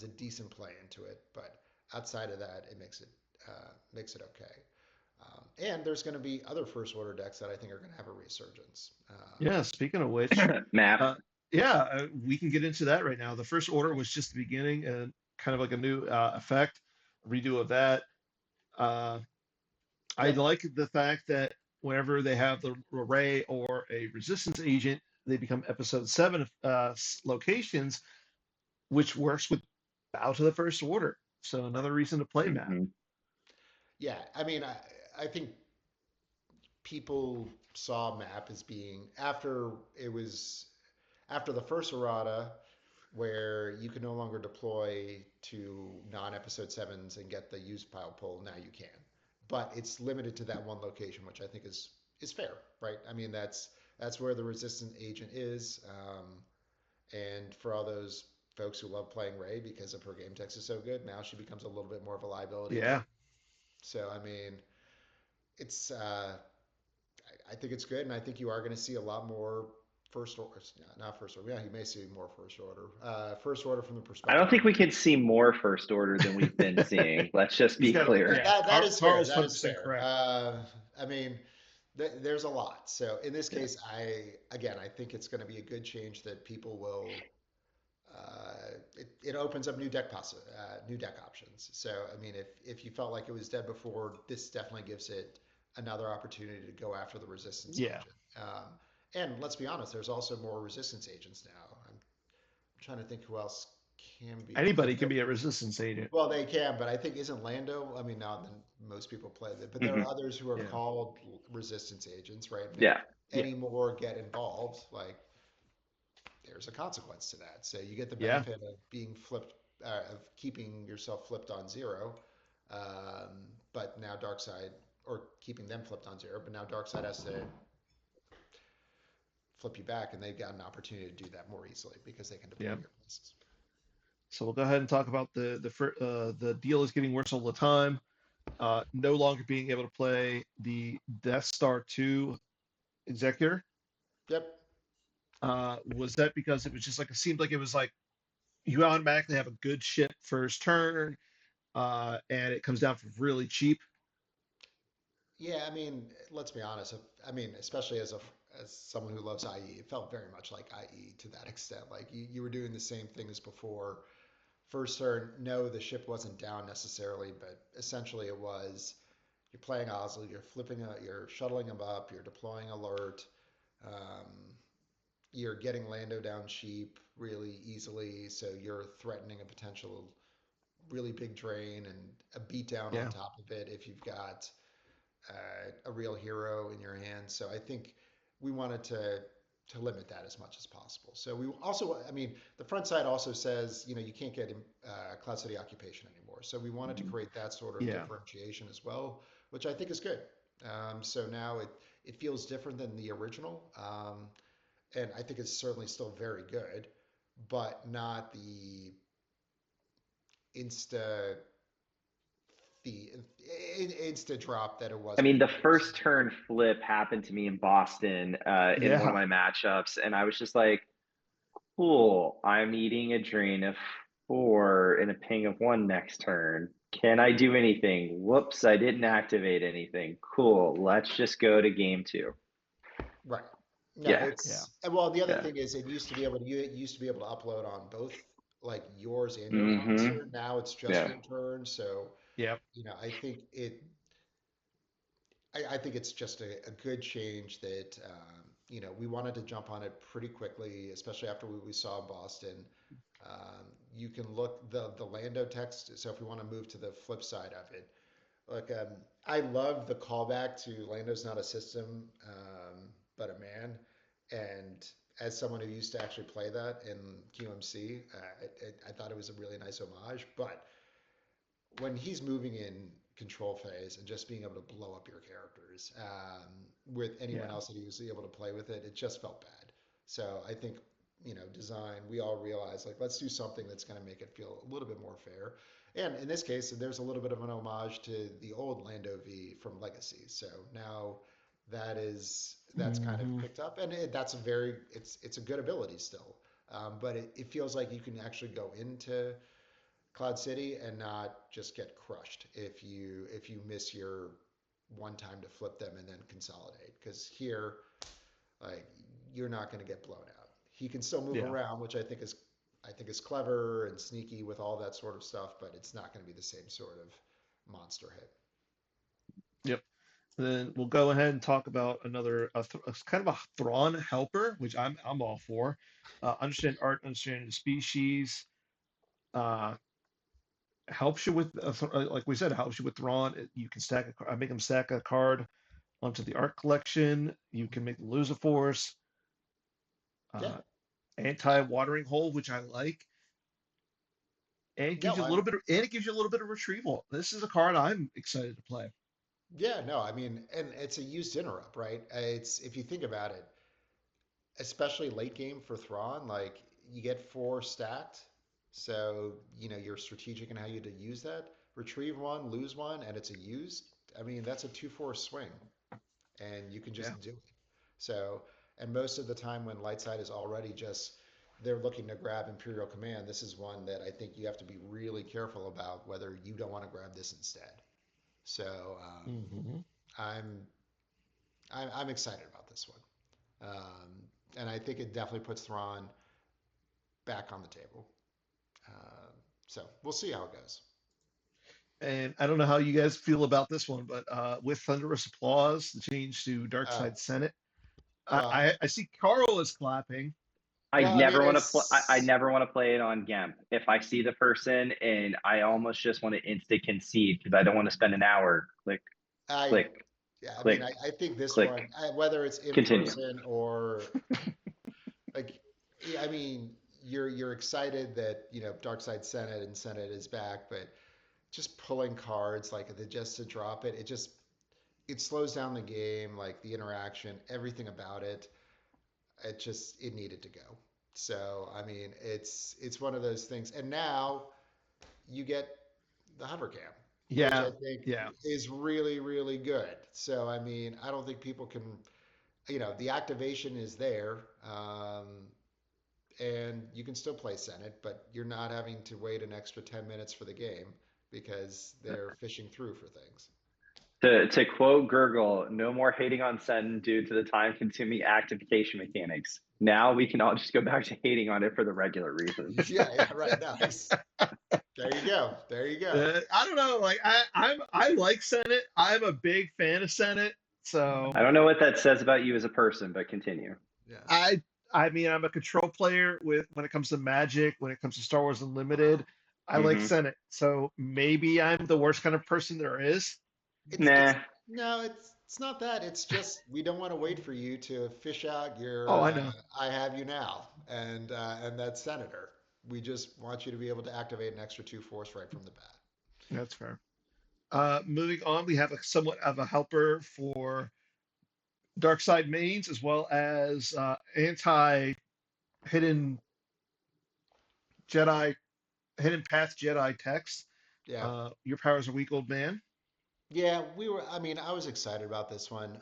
a decent play into it, but outside of that, it makes it okay. And there's going to be other first order decks that I think are going to have a resurgence. Yeah. Speaking of which, map. uh, yeah, we can get into that right now. The first order was just the beginning and kind of like a new effect, redo of that. Uh, I Yep. like the fact that whenever they have the array or a resistance agent, they become episode seven locations, which works with bow to the first order. So another reason to play map. hmm Yeah. I mean, I think people saw map as being after the first errata where you can no longer deploy to non-episode sevens and get the use pile pull. Now you can, but it's limited to that one location, which I think is fair, right? I mean, that's where the resistant agent is, and for all those folks who love playing Ray because of her game text is so good, now she becomes a little bit more of a liability again. Yeah. So I mean, it's I think it's good, and I think you are going to see a lot more first order, not first order. Yeah, you may see more first order from the I don't perspective of think we could see more first order than we've been seeing. Let's just He's be got clear. yeah. that is fair. Carl's That is 100% fair. correct. I mean, there's a lot. So in this Yeah. case, I think it's going to be a good change that people will. It opens up new deck options. So I mean, if you felt like it was dead before, this definitely gives it another opportunity to go after the resistance Yeah. agent. And let's be honest, there's also more resistance agents now. I'm trying to think who else can be. Anybody can be a resistance agent. Well, they can, but I think isn't Lando? I mean, now then most people play that, but there hmm are others who are Yeah. called resistance agents, right? And if Yeah. Yeah. any more get involved, like there's a consequence to that. So you get the Yeah. benefit of being flipped, of keeping yourself flipped on zero, but now dark side, or keeping them flipped on zero, but now dark side has to flip you back, and they've got an opportunity to do that more easily because they can deploy Yeah. your places. So we'll go ahead and talk about the deal is getting worse all the time. No longer being able to play the Death Star 2 Executor. Yep. Was that because it was just like it seemed like it was like you automatically have a good ship first turn, and it comes down for really cheap. Yeah, I mean, let's be honest. I mean, especially as someone who loves IE, it felt very much like IE to that extent. Like you were doing the same thing as before. First turn, no, the ship wasn't down necessarily, but essentially it was. You're playing Ozil, you're shuttling him up, you're deploying alert, um, you're getting Lando down cheap really easily, so you're threatening a potential really big drain and a beatdown on Yeah, top of it if you've got a real hero in your hands. So I think we wanted to limit that as much as possible. So we also, I mean, the front side also says, you can't get Cloud City occupation anymore. So we wanted to create that sort of yeah. differentiation as well, which I think is good. So now it feels different than the original, and I think it's certainly still very good, but not the insta the insta drop that it I was mean, the before. So, first turn flip happened to me in Boston in one of Yeah. my matchups, and I was just like, cool, I'm eating a drain of 4 and a ping of 1 next turn. Can I do anything? Whoops, I didn't activate anything. Cool, let's just go to game 2. right. No, Yeah, Yeah. well, the other yeah. thing is it used to be able to upload on both like yours and your Mm-hmm. monster. Now it's just Yeah. in turn. So, Yep. I think I think it's just a good change that we wanted to jump on it pretty quickly, especially after we saw Boston. You can look the Lando text. So if we want to move to the flip side of it, like I love the callback to Lando's not a system, but a man. And as someone who used to actually play that in QMC, I thought it was a really nice homage. But when he's moving in control phase and just being able to blow up your characters with anyone Yeah. else that he was able to play with it, it just felt bad. So I think design. We all realize like let's do something that's going to make it feel a little bit more fair. And in this case, there's a little bit of an homage to the old Lando V from Legacy. So now that's kind of Hmm. picked up, and it's a good ability still. But it feels like you can actually go into Cloud City and not just get crushed if you miss your one time to flip them and then consolidate. Because here, like you're not going to get blown out. He can still move Yeah. around, which I think is clever and sneaky with all that sort of stuff, but it's not going to be the same sort of monster hit. Yep. Then we'll go ahead and talk about another a kind of a Thrawn helper, which I'm all for. Understand art, understanding the species. Uh, Helps you with like we said, helps you with Thrawn. You can make them stack a card onto the art collection. You can make them lose a force. Yeah, Uh, Anti-watering hole, which I like, and it gives no, you a little bit of and it gives you a little bit of retrieval. This is a card I'm excited to play. yeah, no, I mean, and it's a used interrupt, right? It's if you think about it, especially late game for Thrawn, like you get 4 stacked, so you're strategic in how you to use that. Retrieve one, lose one, and it's a used. I mean, that's a 2/4 swing, and you can Yeah. just do it. So, and most of the time when light side is already just they're looking to grab Imperial Command, this is one that I think you have to be really careful about whether you don't want to grab this instead. So Hmm. I'm I'm excited about this one, and I think it definitely puts Thrawn back on the table. Uh, so we'll see how it goes. And I don't know how you guys feel about this one, but with Thunderous Applause, the change to Dark Uh, Side Senate, well, I see Carl is clapping. I well, I mean, never want to play. I it's never want to play it on GEMP. If I see the person and I almost just want to insta concede because I don't want to spend an hour. Click, I click, yeah, I mean, click, I think this one, click. whether it's in Continue. person or like, yeah, I mean, you're excited that Dark Side Senate and Senate is back, but just pulling cards like just to drop it, it slows down the game, like the interaction, everything about it. It needed to go. So I mean, it's one of those things. And now you get the hover cam, which I Yeah, think yeah, is really really good. So I mean, I don't think people can. The activation is there, and you can still play Senate, but you're not having to wait an extra 10 minutes for the game. because they're fishing through for things. To quote Gurgle, no more hating on Sen due to the time-consuming activication mechanics. Now we can all just go back to hating on it for the regular reasons. Yeah, right. Nice. There you go. There you go. I don't know. Like I like Senate. I'm a big fan of Senate. So I don't know what that says about you as a person, but continue. Yeah. I mean I'm a control player with when it comes to Magic, when it comes to Star Wars Unlimited. I like Hmm. Senate. So maybe I'm the worst kind of person there is. It's Nah. no, it's not that. It's just we don't want to wait for you to fish out Oh, your I know. I have you now and that senator. We just want you to be able to activate an extra 2 force right from the bat. That's fair. Moving on, we have a somewhat of a helper for dark side mains as well as anti hidden Jedi, hidden path Jedi text. Yeah. Your powers are weak, old man. Yeah, we were I mean, I was excited about this one.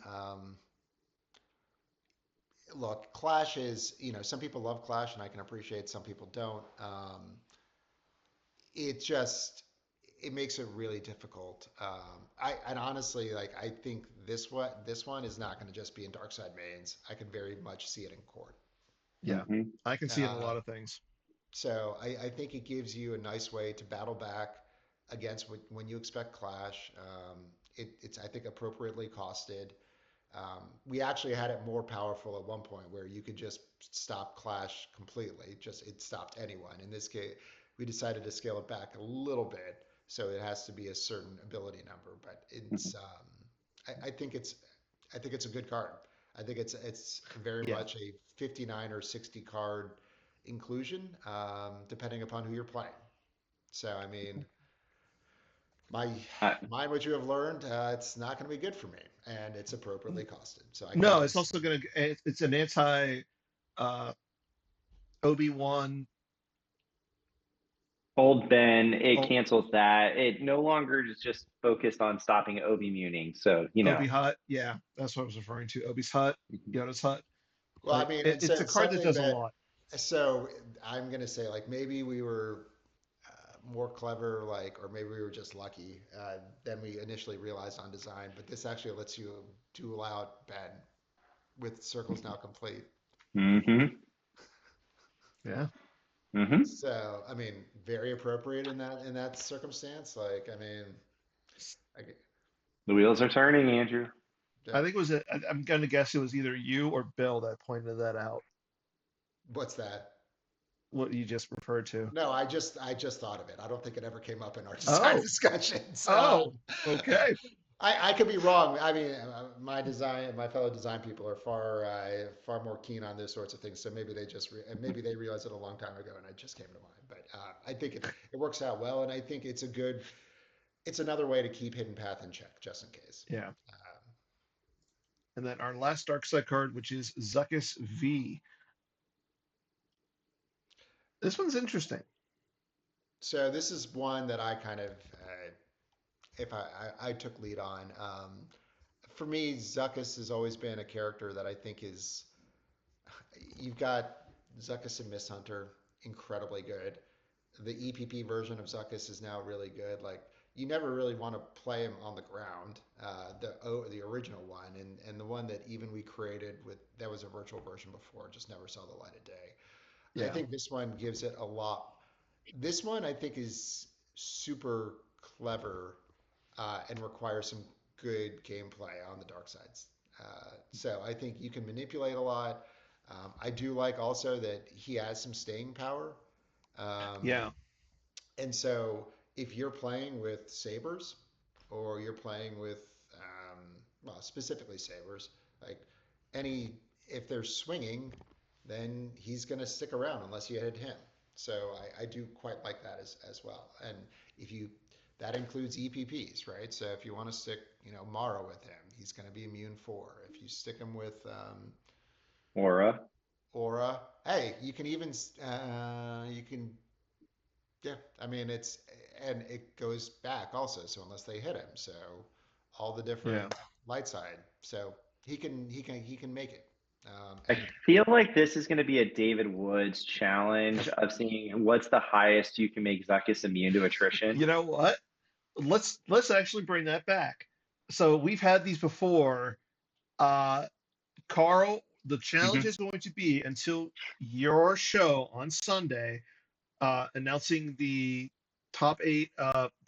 Look, Clash is, some people love Clash and I can appreciate some people don't. It just it makes it really difficult. I and honestly, like I think this one is not going to just be in Dark Side mains. I can very much see it in court. Yeah, Hmm. I can see it in a Uh, lot of things. so I think it gives you a nice way to battle back against when you expect Clash. It's I think appropriately costed. We actually had it more powerful at one point where you could just stop Clash completely. Just it stopped anyone. In this case, we decided to scale it back a little bit, so it has to be a certain ability number. But I think it's a good card. I think it's very Yeah, much a 59 or 60 card inclusion, depending upon who you're playing. So I mean, my Uh, mind what you have learned, it's not going to be good for me, and it's appropriately costed. So I can no, it's understand. also gonna. It's an anti Obi-Wan. Old Ben, it Oh, cancels that. It no longer is just focused on stopping Obi muning. So, Obi Hut. Yeah, that's what I was referring to. Obi's Hut, Yoda's Hut. Well, I Like mean, and it's so a card that something does a that lot. so I'm going to say like maybe we were more clever, like, or maybe we were just lucky than we initially realized on design. But this actually lets you duel out Ben with circles now complete. hmm Yeah. hmm So, I mean, very appropriate in that circumstance. Like, I mean, I, g- The wheels are turning, Andrew. I yeah, think it was. I'm gonna guess it was either you or Bill that pointed that out. what's that? What you just referred to. No, I just thought of it. I don't think it ever came up in our design Oh, discussions. oh, okay. I could be wrong. I mean, my fellow design people are far more keen on those sorts of things. So maybe maybe they realized it a long time ago, and it just came to mind. But I think it works out well, and I think it's another way to keep Hidden Path in check, just in case. Yeah. Um, And then our last dark side card, which is Zuckuss V. This one's interesting. so this is one that I kind of, if I took lead on. For me, Zuckuss has always been a character that I think is you've got Zuckuss and Mist Hunter, incredibly good. The EPP version of Zuckuss is now really good. Like you never really want to play him on the ground. The original one and the one that even we created with that was a virtual version before, just never saw the light of day. I Yeah. think this one gives it a lot. This one I think is super clever and requires some good gameplay on the dark sides. So I think you can manipulate a lot. I do like also that he has some staying power. Um, Yeah. and so if you're playing with sabers or you're playing with, well, specifically sabers, like any, if they're swinging, then he's going to stick around unless you hit him. So I do quite like that as well. And if you, that includes EPPs, right? So if you want to stick, Mara with him, he's going to be immune for. If you stick him with Aura. Aura, hey, you can even, yeah, I mean and it goes back also. So unless they hit him, so all the Yeah. different light side, so he can make it. I And feel like this is going to be a David Woods challenge of seeing what's the highest you can make Zuckuss immune to attrition. You know what? let's actually bring that back. So we've had these before. Uh, Carl, the challenge Hmm. is going to be until your show on Sunday, announcing the top eight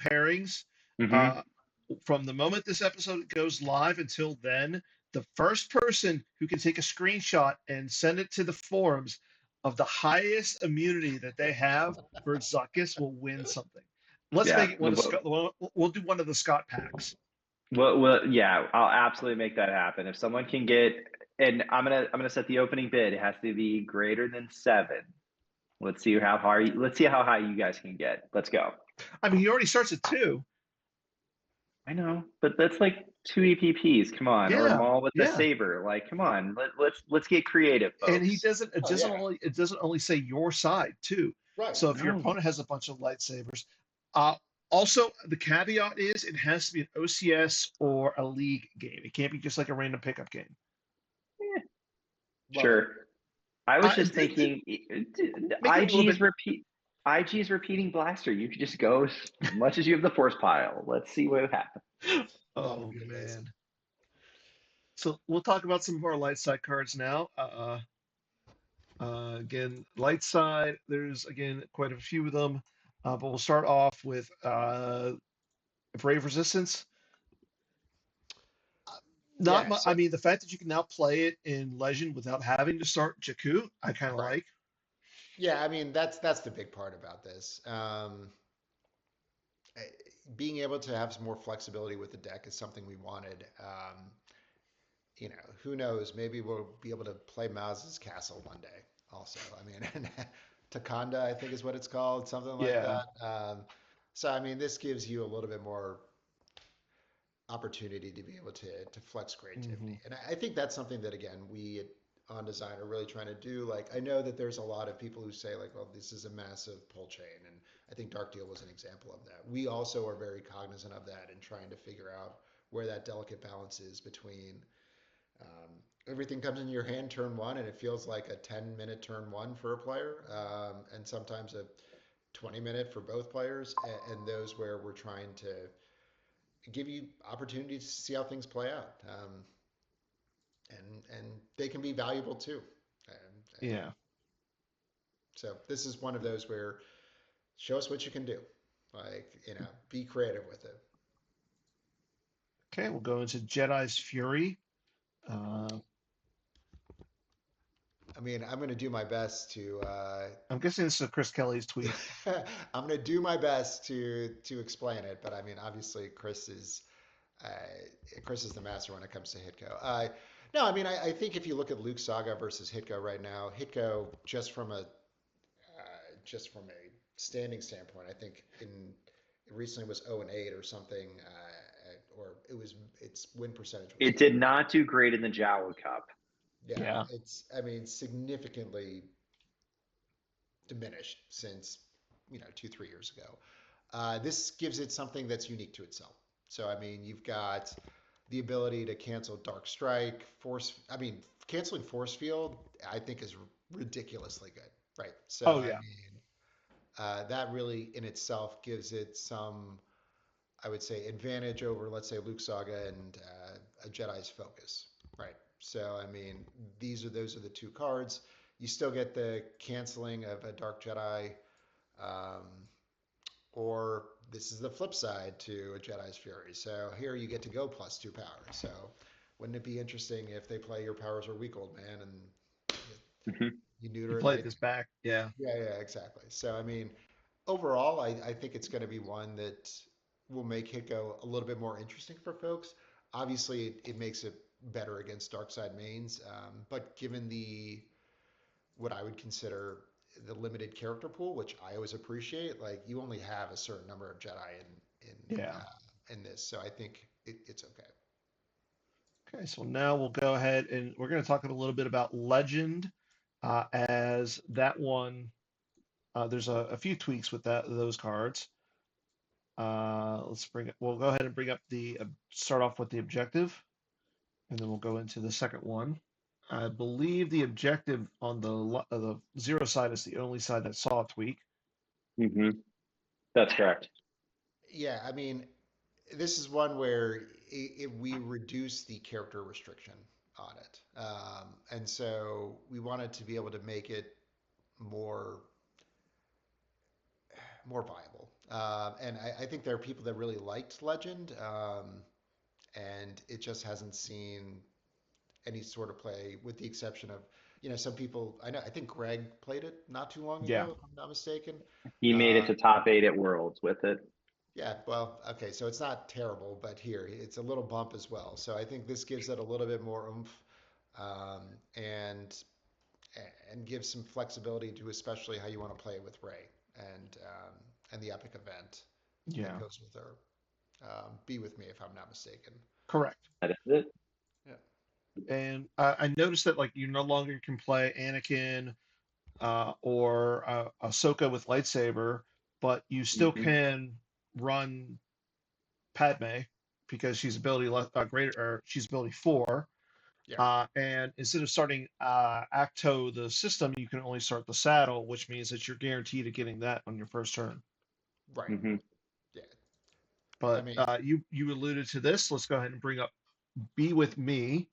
pairings. Hmm. Uh, from the moment this episode goes live until then, the first person who can take a screenshot and send it to the forums of the highest immunity that they have for Zuckus will win something. Let's Yeah. make it one of Scott. We'll do one of the Scott packs. Yeah, I'll absolutely make that happen. If someone can get, and I'm gonna set the opening bid. It has to be greater than 7. Let's see how high you guys can get. Let's go. I mean, he already starts at two. I know, but that's like 2 EPPs. Come on, or Yeah, Maul with the yeah. saber. Like, come on. Let's get creative, And he folks. doesn't. It Oh doesn't yeah, only. It doesn't only say your side too. right. So if your No. opponent has a bunch of lightsabers, uh, also the caveat is it has to be an OCS or a league game. It can't be just like a random pickup game. Eh, Love it. sure. I was just Th- th- thinking, make it a little bit. IG's repeating blaster. You could just go as much as you have the force pile. Let's see what happens. That would Oh be amazing. man. So we'll talk about some of our light side cards now. Again, light side. There's again quite a few of them, but we'll start off with Brave Resistance. Not Yeah. mu I mean, the fact that you can now play it in Legend without having to start Jakku, I kind of Right. like. Yeah, I mean that's the big part about this. eh, Being able to have some more flexibility with the deck is something we wanted. Who knows? Maybe we'll be able to play Maz's Castle one day. Also, I mean, and Takanda, I think is what it's called, something like Yeah. that. So I mean, this gives you a little bit more opportunity to be able to flex Hmm. creativity. And I think that's something that again we on design are really trying to do. Like I know that there's a lot of people who say like, well, this is a massive pull chain, and I think Dark Deal was an example of that. We also are very cognizant of that and trying to figure out where that delicate balance is between um, everything comes in your hand turn one, and it feels like a 10-minute turn one for a player, and sometimes a 20-minute for both players, and those where we're trying to give you opportunities to see how things play out, and they can be valuable too. And Yeah. so this is one of those where show us what you can do, like be creative with it. Okay, we'll go into Jedi's Fury. Uh, I mean, I'm going to do my best to. I'm guessing this is Chris Kelly's tweet. I'm going to do my best to explain it, but I mean, obviously, uh, Chris is the master when it comes to Hitko. No, I mean, I think if you look at Luke Saga versus Hitko right now, Hitko just from a standing standpoint, I think it recently was 0-8 or something, or its win percentage was It did not do great in the Jawa Cup. yeah, Yeah. it's I mean significantly diminished since 2-3 years ago. This gives it something that's unique to itself. So I mean, you've got the ability to cancel Dark Strike, Force. I mean, canceling Force Field, I think is ridiculously good, right? So Oh I yeah. mean, that really in itself gives it some, I would say, advantage over, let's say, Luke Saga and a Jedi's Focus, right? So I mean, those are the two cards. You still get the canceling of a Dark Jedi, um, or this is the flip side to a Jedi's Fury. So here you get to go +2 power. So wouldn't it be interesting if they play your powers are weak, old man, and Hmm. you You neuter it played like this back. Yeah. yeah, exactly. So I mean, overall, I think it's going to be one that will make Hiko a little bit more interesting for folks. Obviously, it makes it better against dark side mains, but given the what I would consider the limited character pool, which I always appreciate, like you only have a certain number of Jedi Yeah. in this, so I think it's okay. Okay, so now we'll go ahead and we're going to talk a little bit about Legend, as that one. There's a few tweaks with those cards. Let's bring it. We'll go ahead and bring up start off with the objective, and then we'll go into the second one. I believe the objective on the zero side is the only side that saw a tweak. Hmm. That's correct. Yeah, I mean, this is one where we reduce the character restriction on it, and so we wanted to be able to make it more more viable. And I think there are people that really liked Legend, and it just hasn't seen any sort of play, with the exception of, some people. I think Greg played it not too long Yeah. ago, if I'm not mistaken. He made it Uh, to top 8 at Worlds with it. yeah, well, okay, so it's not terrible, but here it's a little bump as well. So I think this gives it a little bit more oomph, um, and and gives some flexibility to especially how you want to play with Ray, and the epic event that Yeah. goes with her. Be with me, if I'm not mistaken. Correct. That is it. Yeah. And I noticed that like you no longer can play Anakin or Ahsoka with lightsaber, but you still Hmm. can run Padme because she's greater, or she's ability 4. Yeah. And instead of starting Acto the system, you can only start the saddle, which means that you're guaranteed of getting that on your first turn. Right. Hmm. Yeah. I But mean, you alluded to this. Let's go ahead and bring up Be With Me.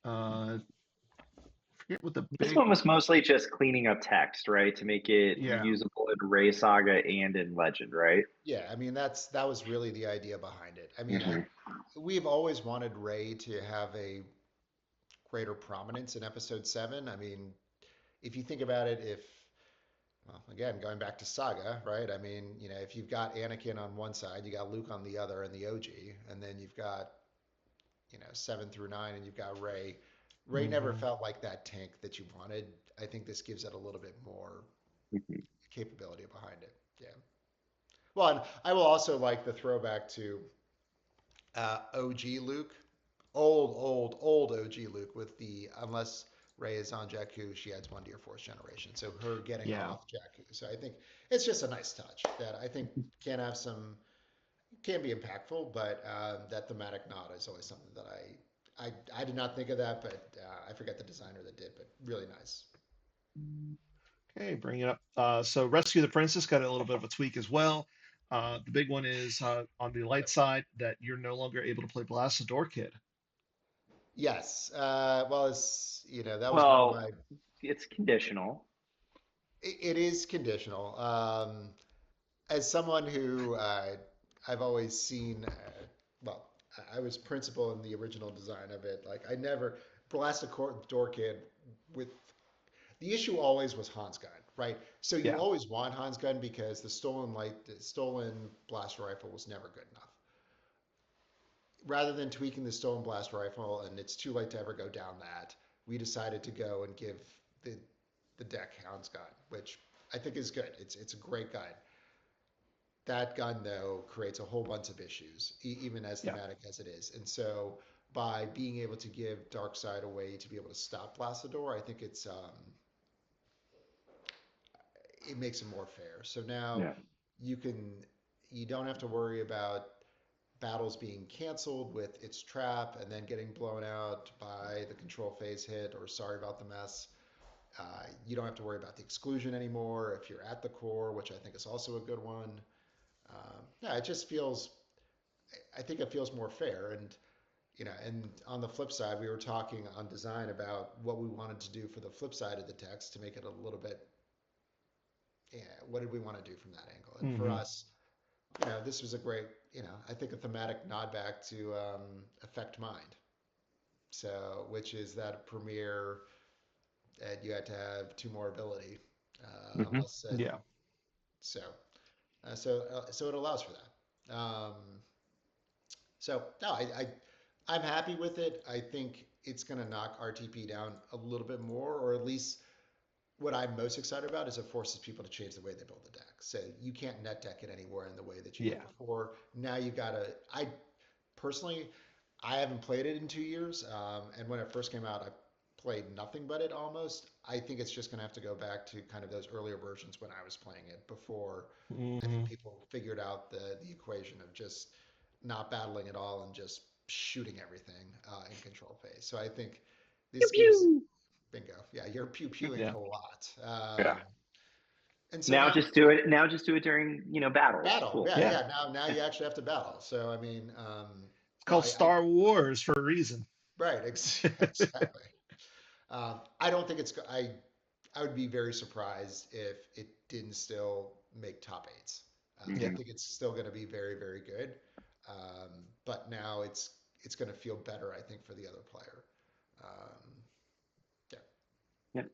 Uh, forget what the This big, one was mostly just cleaning up text, right? To make it yeah, usable in Ray Saga and in Legend, right? yeah. I mean, that was really the idea behind it. I mean, Hmm. we've always wanted Ray to have a greater prominence in Episode 7. I mean, if you think about it, if well, again, going back to Saga, right? I mean, if you've got Anakin on one side, you got Luke on the other, and the OG, and then you've got 7 through 9, and you've got Ray. Ray never hmm felt like that tank that you wanted. I think this gives it a little bit more Hmm. capability behind it. Yeah. Well, and I will also like the throwback to OG Luke, old OG Luke, with the unless Ray is on Jakku, she adds one to your fourth generation. So her getting yeah, off Jakku. So I think it's just a nice touch that I think can have some can be impactful, but that thematic nod is always something that I did not think of that, but I forget the designer that did, but really nice. okay, bring it up. So Rescue the Princess got a little bit of a tweak as well. The big one is on the light Yep. side that you're no longer able to play Blast the Door Kid. Yes. Well, it's that was one of Well, my. it's conditional. It is conditional. As someone who I've always seen, well, I was principal in the original design of it. Like I never blast a door kid with the issue always was Hans gun, right? So you Yeah, always want Hans gun because the stolen blaster rifle was never good enough. Rather than tweaking the stolen blast rifle, and it's too late to ever go down that, we decided to go and give the the deck Hans gun, which I think is good. It's a great gun. That gun though creates a whole bunch of issues, even as yeah, thematic as it is. And so by being able to give Darkseid a way to be able to stop Blassador, I think it makes it more fair. So now Yeah. you can you don't have to worry about battles being canceled with its trap and then getting blown out by the control phase hit or sorry about the mess. You don't have to worry about the exclusion anymore if you're at the core, which I think is also a good one. Yeah, it just feels. I think it feels more fair, and and on the flip side, we were talking on design about what we wanted to do for the flip side of the text to make it a little bit. Yeah, what did we want to do from that angle? And for hmm us, this was a great. I think a thematic nod back to Affect Mind. So, which is that premiere, and you had to have two more ability, Hmm. unless yeah. so. So it allows for that. So no, I'm happy with it. I think it's going to knock RTP down a little bit more, or at least what I'm most excited about is it forces people to change the way they build the deck. So you can't net deck it anywhere in the way that you did Yeah. before. Now you got to. I personally, I haven't played it in 2 years, and when it first came out, I played nothing but it almost. I think it's just going to have to go back to kind of those earlier versions when I was playing it before. I think hmm people figured out the equation of just not battling at all and just shooting everything in control phase. So I think Pew this gives pew. bingo. Yeah, you're pew pewing Yeah. a lot. Yeah. And so Now now just do it. Now just do it during battles. battle. Cool. Yeah, Yeah, yeah. Now you actually have to battle. So I mean, it's no, called I Star Wars for a reason. right, exactly. I don't think it's. I would be very surprised if it didn't still make top eights. I Yeah. Hmm. think it's still going to be very, very good. Um, but now it's going to feel better, I think, for the other player. Um, yeah, Yep.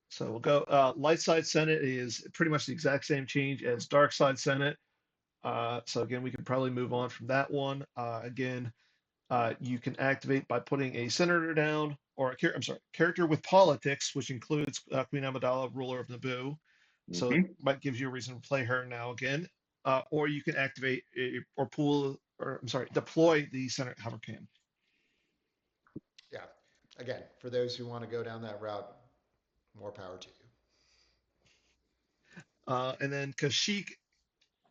So we'll go. Light side Senate is pretty much the exact same change as dark side Senate. So again, we can probably move on from that one. Again, you can activate by putting a senator down, or I'm sorry, character with politics, which includes Queen Amidala, ruler of Naboo. So Hmm. that gives you a reason to play her now again. Or you can activate or pool, or I'm sorry, deploy the Senate hover cam. yeah. Again, for those who want to go down that route, more power to you. And then Kashyyyk,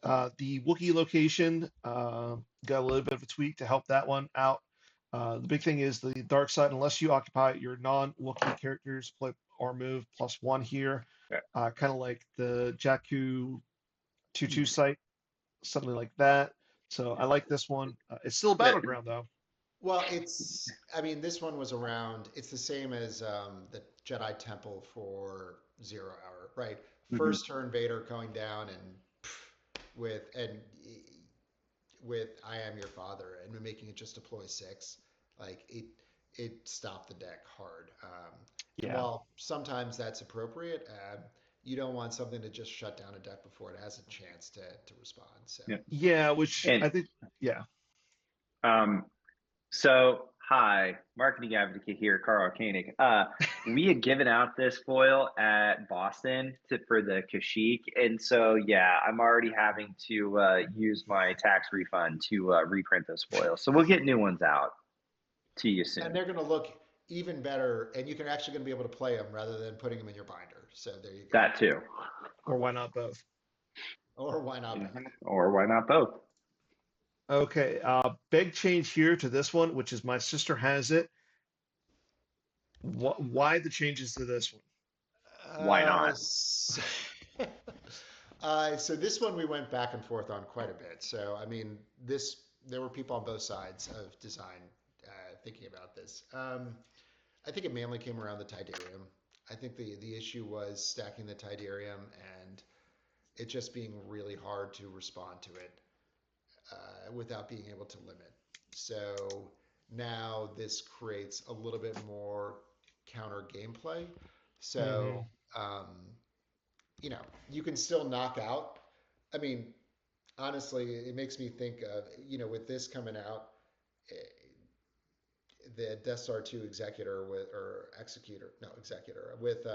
the Wookiee location, got a little bit of a tweak to help that one out. The big thing is the dark side, unless you occupy your non-Wookiee characters play or move +1 here, kind of like the Jakku 2-2 site, something like that. So I like this one. It's still a Yeah. battleground though. Well, I mean, this one was around, it's the same as the Jedi Temple for Zero Hour, right? Hmm. First turn Vader going down and with, and with I am your father and making it just deploy 6, like it stopped the deck hard. And Yeah. while sometimes that's appropriate, you don't want something to just shut down a deck before it has a chance to respond. So, Yeah. Yeah, which And I think, yeah. um, so hi, marketing advocate here, Carl Koenig. We had given out this foil at Boston for the Kashyyyk, and so yeah, I'm already having to use my tax refund to reprint those foils. So we'll get new ones out to you and soon. they're going to look even better, and you can actually going to be able to play them rather than putting them in your binder. So there you go. That too. Or why not both? Or why not both? Mhm. Or why not both? Okay, big change here to this one, which is my sister has it. Why the changes to this one? Why Uh, not? so, so this one we went back and forth on quite a bit. So I mean, this there were people on both sides of design thinking about this. I think it mainly came around the Tidarium. I think the issue was stacking the Tidarium and it just being really hard to respond to it without being able to limit. So now this creates a little bit more counter gameplay. Hmm. So um, you can still knock out. I mean, honestly, it makes me think of with this coming out, eh, the Death Star 2 Executor with or Executor, no Executor with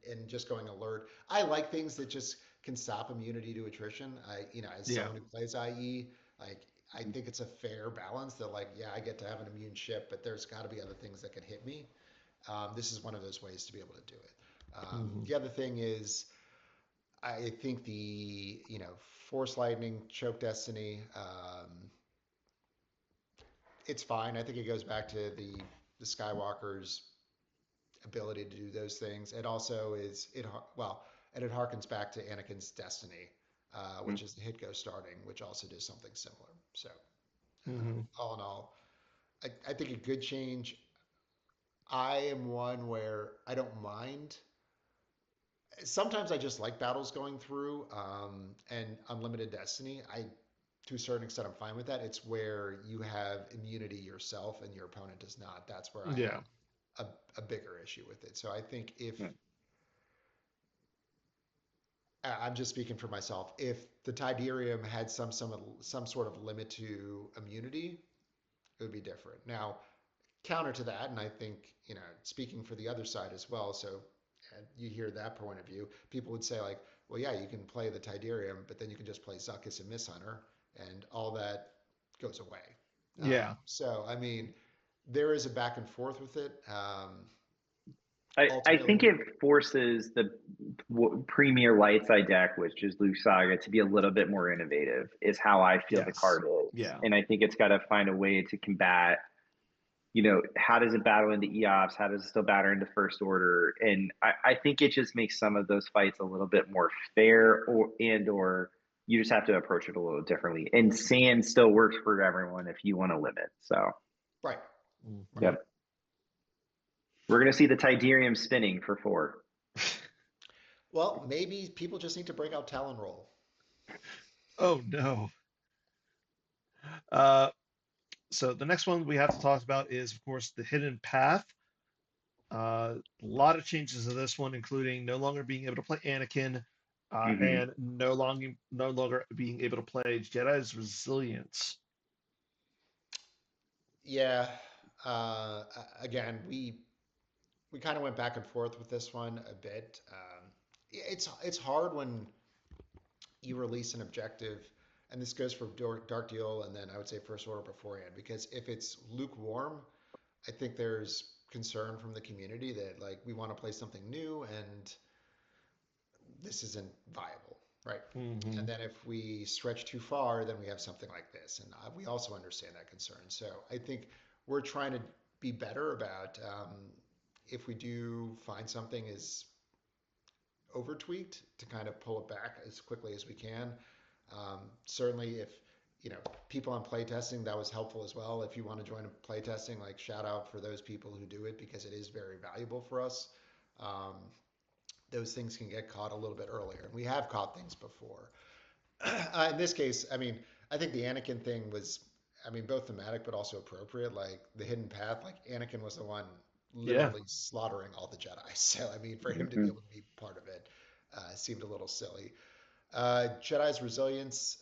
and just going alert. I like things that just can stop immunity to attrition. As Yeah. someone who plays IE, like I think it's a fair balance that like, yeah, I get to have an immune ship, but there's got to be other things that can hit me. This is one of those ways to be able to do it. Hmm. The other thing is, I think Force Lightning, Choke Destiny, it's fine. I think it goes back to the Skywalkers ability to do those things. It also is and it harkens back to Anakin's destiny, which is the hit go starting, which also does something similar. So Hmm. all in all, I think a good change. I am one where I don't mind. Sometimes I just like battles going through and unlimited destiny. To a certain extent, I'm fine with that. It's where you have immunity yourself and your opponent does not. That's where I Yeah. have a bigger issue with it. So I think if Yeah. I'm just speaking for myself. If the Tidarium had some sort of limit to immunity, it would be different. Now, counter to that, and I think speaking for the other side as well. So you hear that point of view. People would say like, well, yeah, you can play the Tidarium, but then you can just play Zuckuss and Misshunter, and all that goes away. Yeah. So I mean, there is a back and forth with it. I think Ultimately, it forces the premier light side deck, which is Luke Saga, to be a little bit more innovative, is how I feel the Yes. card is. Yeah. And I think it's got to find a way to combat how does it battle into EOPS? How does it still battle into First Order? And I think it just makes some of those fights a little bit more fair, or you just have to approach it a little differently. And sand still works for everyone if you want to limit. So, Right. Mm. yep. We're going to see the Tiderium spinning for 4. Well, maybe people just need to break out Talon Roll. Oh no. Uh, so the next one we have to talk about is, of course, the Hidden Path. A lot of changes to this one, including no longer being able to play Anakin, and no longer being able to play Jedi's Resilience. Yeah. Again, we kind of went back and forth with this one a bit. It's hard when you release an objective, and this goes for Dark Deal, and then I would say First Order beforehand, because if it's lukewarm, I think there's concern from the community that like we want to play something new and this isn't viable, right? Hmm. And then if we stretch too far, then we have something like this, and we also understand that concern. So I think we're trying to be better about if we do find something is over tweaked to kind of pull it back as quickly as we can. Certainly, if people on playtesting, that was helpful as well. If you want to join a playtesting, like shout out for those people who do it because it is very valuable for us. Um, those things can get caught a little bit earlier, and we have caught things before. In this case, I mean, I think the Anakin thing was, I mean, both thematic but also appropriate. Like the Hidden Path, like Anakin was the one Yeah. literally slaughtering all the Jedi. So I mean, for him to be Mm-hmm. able to be part of it seemed a little silly. Jedi's Resilience,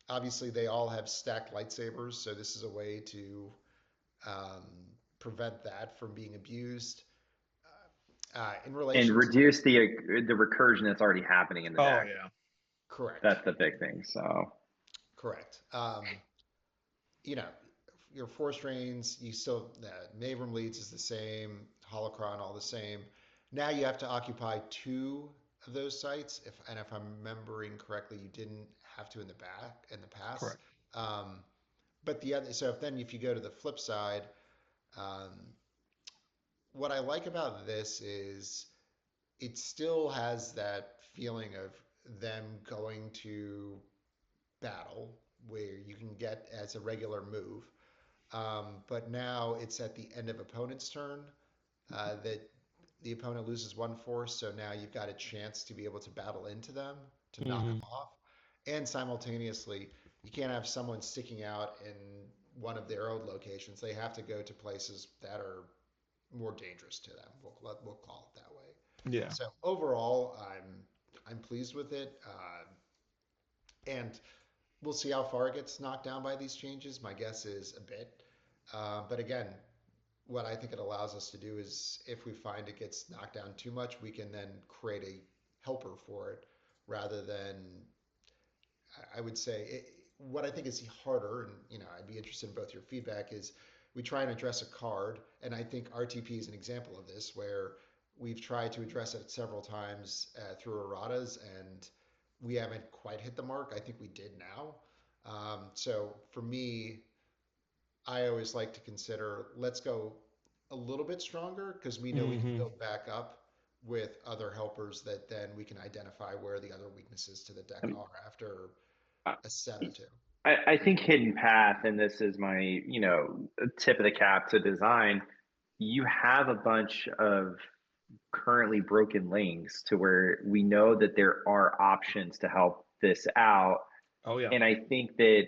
obviously they all have stacked lightsabers, so this is a way to um, prevent that from being abused. In And relation to reduce the recursion that's already happening in the Oh deck. yeah. correct, That's the big thing. So, correct. You know, your force drains, you still, Mavrum leads is the same, Holocron all the same. Now you have to occupy 2 of those sites. If I'm remembering correctly, you didn't have to in the past. Correct. Um, but the other, so if you go to the flip side, um, what I like about this is it still has that feeling of them going to battle where you can get as a regular move. But now it's at the end of opponent's turn that the opponent loses 1 force, so now you've got a chance to be able to battle into them to knock them Hmm. off. And simultaneously, you can't have someone sticking out in one of their own locations. They have to go to places that are more dangerous to them. We'll call it that way. Yeah. So overall, I'm pleased with it, and we'll see how far it gets knocked down by these changes. My guess is a bit, but again, what I think it allows us to do is if we find it gets knocked down too much, we can then create a helper for it rather than, I would say, what I think is harder, and I'd be interested in both your feedback, is we try and address a card, and I think RTP is an example of this, where we've tried to address it several times through erratas, and we haven't quite hit the mark. I think we did now. So for me, I always like to consider let's go a little bit stronger because we know we can Hmm. build back up with other helpers that then we can identify where the other weaknesses to the deck I mean, are after I, a set or two. I think Hidden Path, and this is my, tip of the cap to design, you have a bunch of currently broken links to where we know that there are options to help this out. Oh yeah. And I think that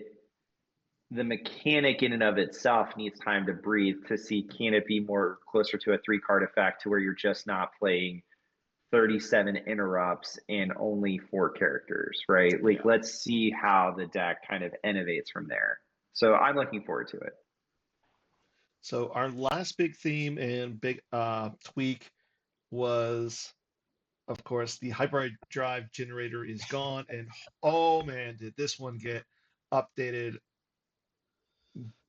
the mechanic in and of itself needs time to breathe to see, can it be more closer to a 3-card effect to where you're just not playing 37 interrupts and only 4 characters, right? Like, Yeah. let's see how the deck kind of innovates from there. So I'm looking forward to it. So our last big theme and big tweak was, of course, the hyperdrive generator is gone, and oh man, did this one get updated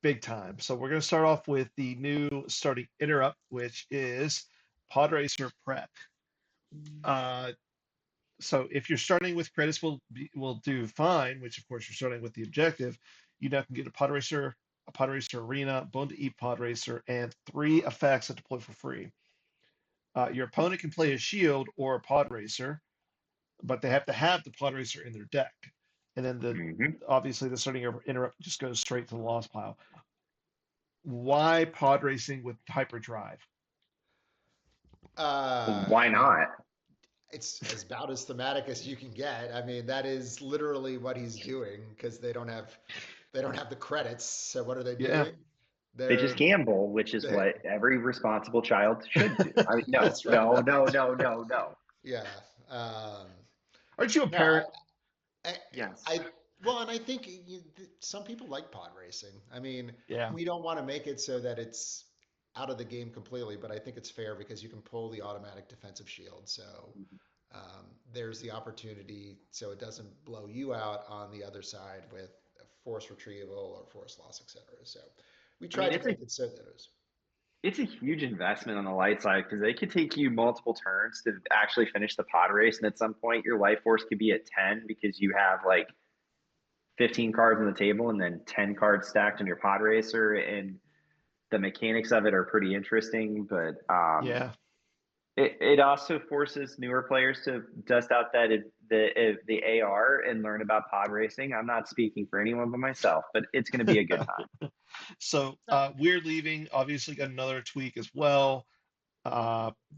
big time. So we're going to start off with the new starting interrupt, which is Pod Racer Prep. Uh, so if you're starting with credits, will do fine. Which of course you're starting with the objective. You now can get a Pod Racer a Pod Racer Arena, Bone to Eat Pod Racer, and 3 effects that deploy for free. Your opponent can play a shield or a Pod Racer, but they have to have the Pod Racer in their deck. And then Hmm. obviously the starting interrupt just goes straight to the loss pile. Why pod racing with hyperdrive? Why I mean, not? it's as about as thematic as you can get. I mean, that is literally what he's doing because they don't have the credits. So what are they Yeah, doing? They just They're gamble, which is they, what every responsible child should do. I mean, no, that's right. no, no, no, no, no. Yeah. Um, aren't you a no, parent? I, Yes. I, well, and I think some people like pod racing. I mean, Yeah, we don't want to make it so that it's out of the game completely, but I think it's fair because you can pull the automatic defensive shield. So there's the opportunity so it doesn't blow you out on the other side with a force retrieval or force loss, etc. So we I tried mean, to make it so that it was. it's a huge investment on the light side because they could take you multiple turns to actually finish the pod race, and at some point your life force could be at 10 because you have like 15 cards on the table and then 10 cards stacked on your pod racer, and the mechanics of it are pretty interesting, but yeah. it also forces newer players to dust out the AR and learn about pod racing. I'm not speaking for anyone but myself, but it's going to be a good time. So No, we're leaving. Obviously, got another tweak as well.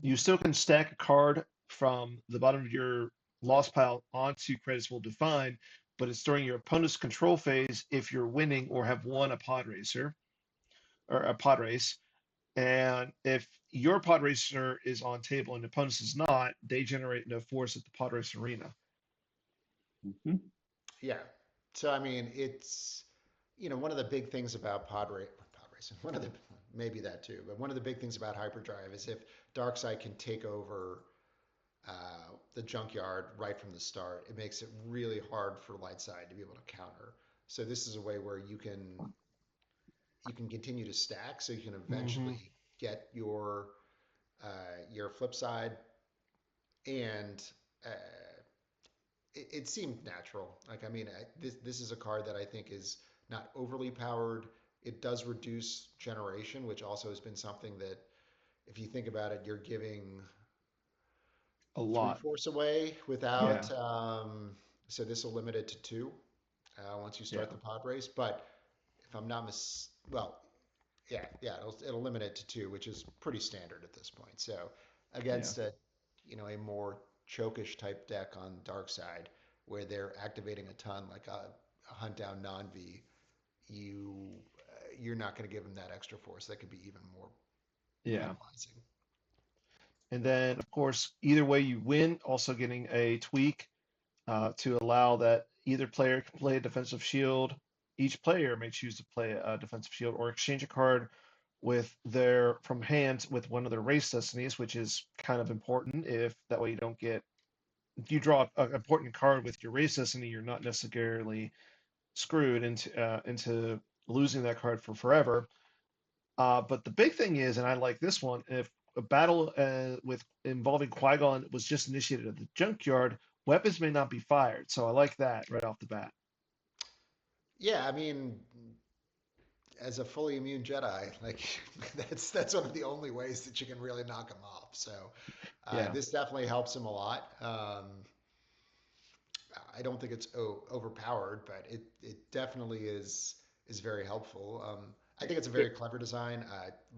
You still can stack a card from the bottom of your loss pile onto credits will define, but it's during your opponent's control phase if you're winning or have won a pod racer or a pod race. And if your pod racer is on table and the opponent's is not, they generate no force at the pod race arena. Mhm. yeah. So I mean, it's one of the big things about pod racing. One of the maybe that too, but one of the big things about hyperdrive is if Darkseid can take over the junkyard right from the start, it makes it really hard for Lightside to be able to counter. So this is a way where you can continue to stack, so you can Hmm. eventually get your flip side, and uh, it seemed natural. Like I mean, this is a card that I think is not overly powered. It does reduce generation, which also has been something that, if you think about it, you're giving A three lot. force away Yeah. without. So this will limit it to two once you start Yeah. the pod race. But if I'm not well, yeah, it'll limit it to two, which is pretty standard at this point. So Yeah. against a more chokish type deck on dark side where they're activating a ton like a hunt down non V, you're not going to give them that extra force. That could be even more Yeah. penalizing. And then, of course, either way you win, also getting a tweak to allow that either player can play a defensive shield. Each player may choose to play a defensive shield or exchange a card with their from hand with one of their race destinies, which is kind of important. If that way you don't get if you draw an important card with your race destiny, you're not necessarily screwed into losing that card for forever. But the big thing is, and I like this one, if a battle with involving Qui-Gon was just initiated at the junkyard, weapons may not be fired. So I like that right off the bat. Yeah, I mean, as a fully immune Jedi, like that's one of the only ways that you can really knock him off. So Yeah, this definitely helps him a lot. I don't think it's overpowered, but it definitely is very helpful. I think it's a very It, clever design.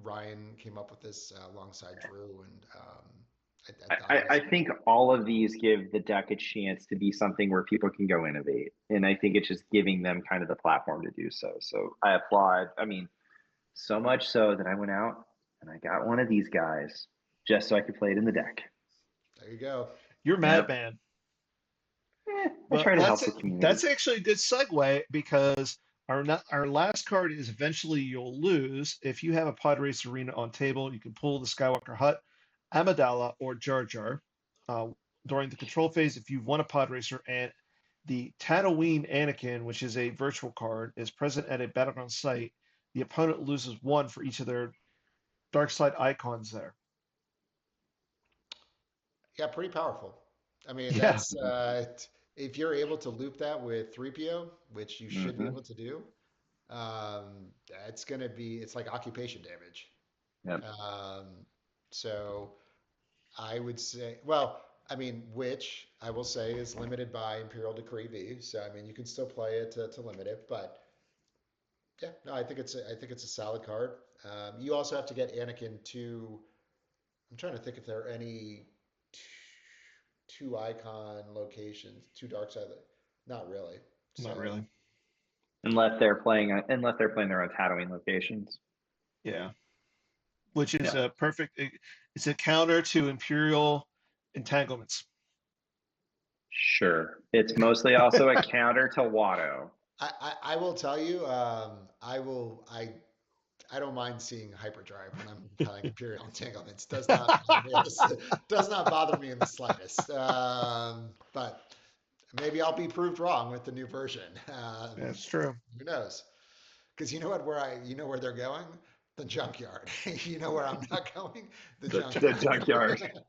Ryan came up with this alongside Drew, and I I, thought I it I was think all of these give the deck a chance to be something where people can go innovate. And I think it's just giving them kind of the platform to do so. So I applaud. I mean, so much so that I went out and I got one of these guys just so I could play it in the deck. there you go. you're Yeah. madman. I Well, try to help the community. that's actually a good segue because our last card is eventually you'll lose. If you have a Pod Race Arena on table, you can pull the Skywalker Hut, Amidala, or Jar Jar. Uh, During the control phase, if you've won a Pod Racer and the Tatooine Anakin, which is a virtual card, is present at a battleground site, the opponent loses one for each of their dark side icons there. Yeah, pretty powerful. I mean, Yeah, that's if you're able to loop that with 3PO, which you should be Hmm. able to do. It's going to be, it's like occupation damage. Yep. Um, so I would say, well, I mean, which I will say is limited by Imperial Decree V. So I mean, you can still play it to limit it, but yeah, no, I think it's a solid card. You also have to get Anakin to. I'm trying to think if there are any t- two icon locations, two dark side. Not really. Not So really. Unless they're playing their own Tatooine locations. Yeah. Which is Yeah. a perfect. It's a counter to Imperial entanglements. Sure. It's mostly also a counter to Watto. I will tell you, I don't mind seeing hyperdrive when I'm playing Imperial Entanglements. Does not bother me in the slightest. But maybe I'll be proved wrong with the new version. That's true. Who knows? Because you know what? You know where they're going? The junkyard. You know where I'm not going? The The junkyard. junkyard.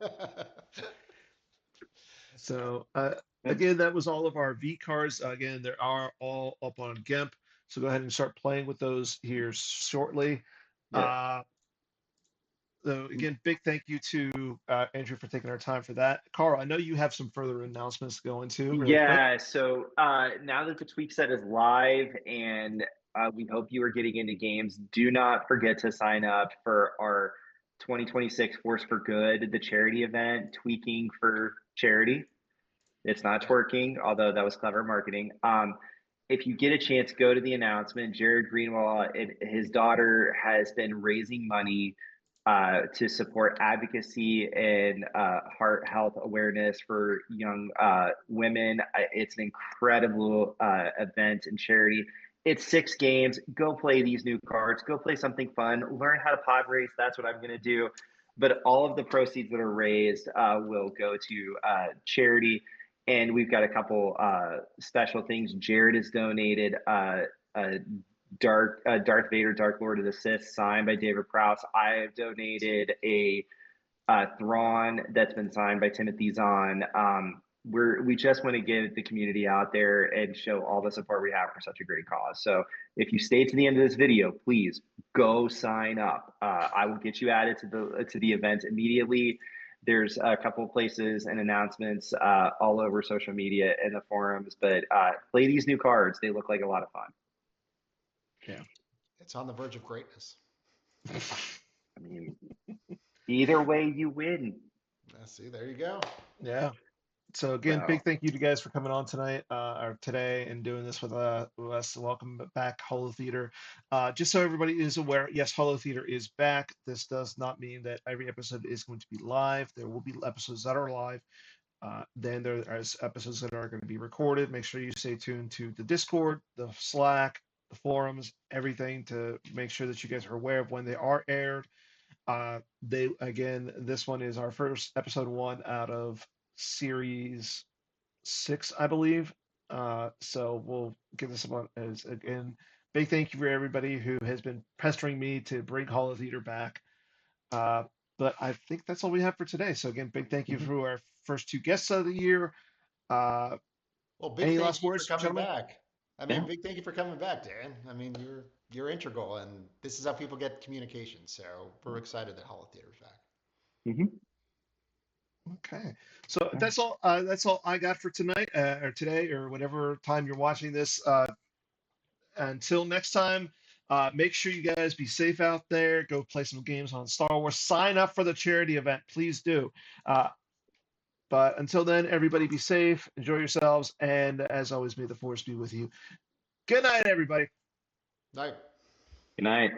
So Yeah. again, that was all of our V cards. Again, they are all up on GIMP. So go ahead and start playing with those here shortly. Yeah. So again, big thank you to Andrew for taking our time for that. Carl, I know you have some further announcements to go into really quick. Yeah, so now that the tweak set is live and we hope you are getting into games, do not forget to sign up for our 2026 Force for Good, the charity event, Tweaking for Charity. It's not twerking, although that was clever marketing. If you get a chance, go to the announcement. Jared Greenwald and his daughter has been raising money to support advocacy and heart health awareness for young women. It's an incredible event and charity. It's 6 games. Go play these new cards. Go play something fun. Learn how to pod race. That's what I'm going to do. But all of the proceeds that are raised will go to charity. And we've got a couple special things. Jared has donated a Darth Vader, Dark Lord of the Sith, signed by David Prowse. I have donated a Thrawn that's been signed by Timothy Zahn. We just want to give the community out there and show all the support we have for such a great cause. So if you stay to the end of this video, please go sign up. I will get you added to the event immediately. There's a couple of places and announcements all over social media and the forums, but play these new cards. They look like a lot of fun. Yeah. It's on the verge of greatness. I mean, either way, you win. See, there you go. Yeah. So again, So, big thank you to you guys for coming on tonight or today and doing this with us. Welcome back, Holotheatre. Just so everybody is aware, yes, Holotheatre is back. This does not mean that every episode is going to be live. There will be episodes that are live. Then there are episodes that are going to be recorded. Make sure you stay tuned to the Discord, the Slack, the forums, everything to make sure that you guys are aware of when they are aired. This one is our first episode 1 out of series 6, I believe. So we'll give this one as again. Big thank you for everybody who has been pestering me to bring Holotheatre back. But I think that's all we have for today. So again, big thank you for our first 2 guests of the year. Well, big Any thank last you words, for coming gentlemen? back. I mean, big thank you for coming back, Dan. I mean, you're integral, and this is how people get communication. So we're excited that Holotheatre's back. Okay, so that's all. That's all I got for tonight, or today, or whatever time you're watching this. Until next time, make sure you guys be safe out there. Go play some games on Star Wars. Sign up for the charity event, please do. But until then, everybody be safe, enjoy yourselves, and as always, may the Force be with you. Good night, everybody. Night. good night.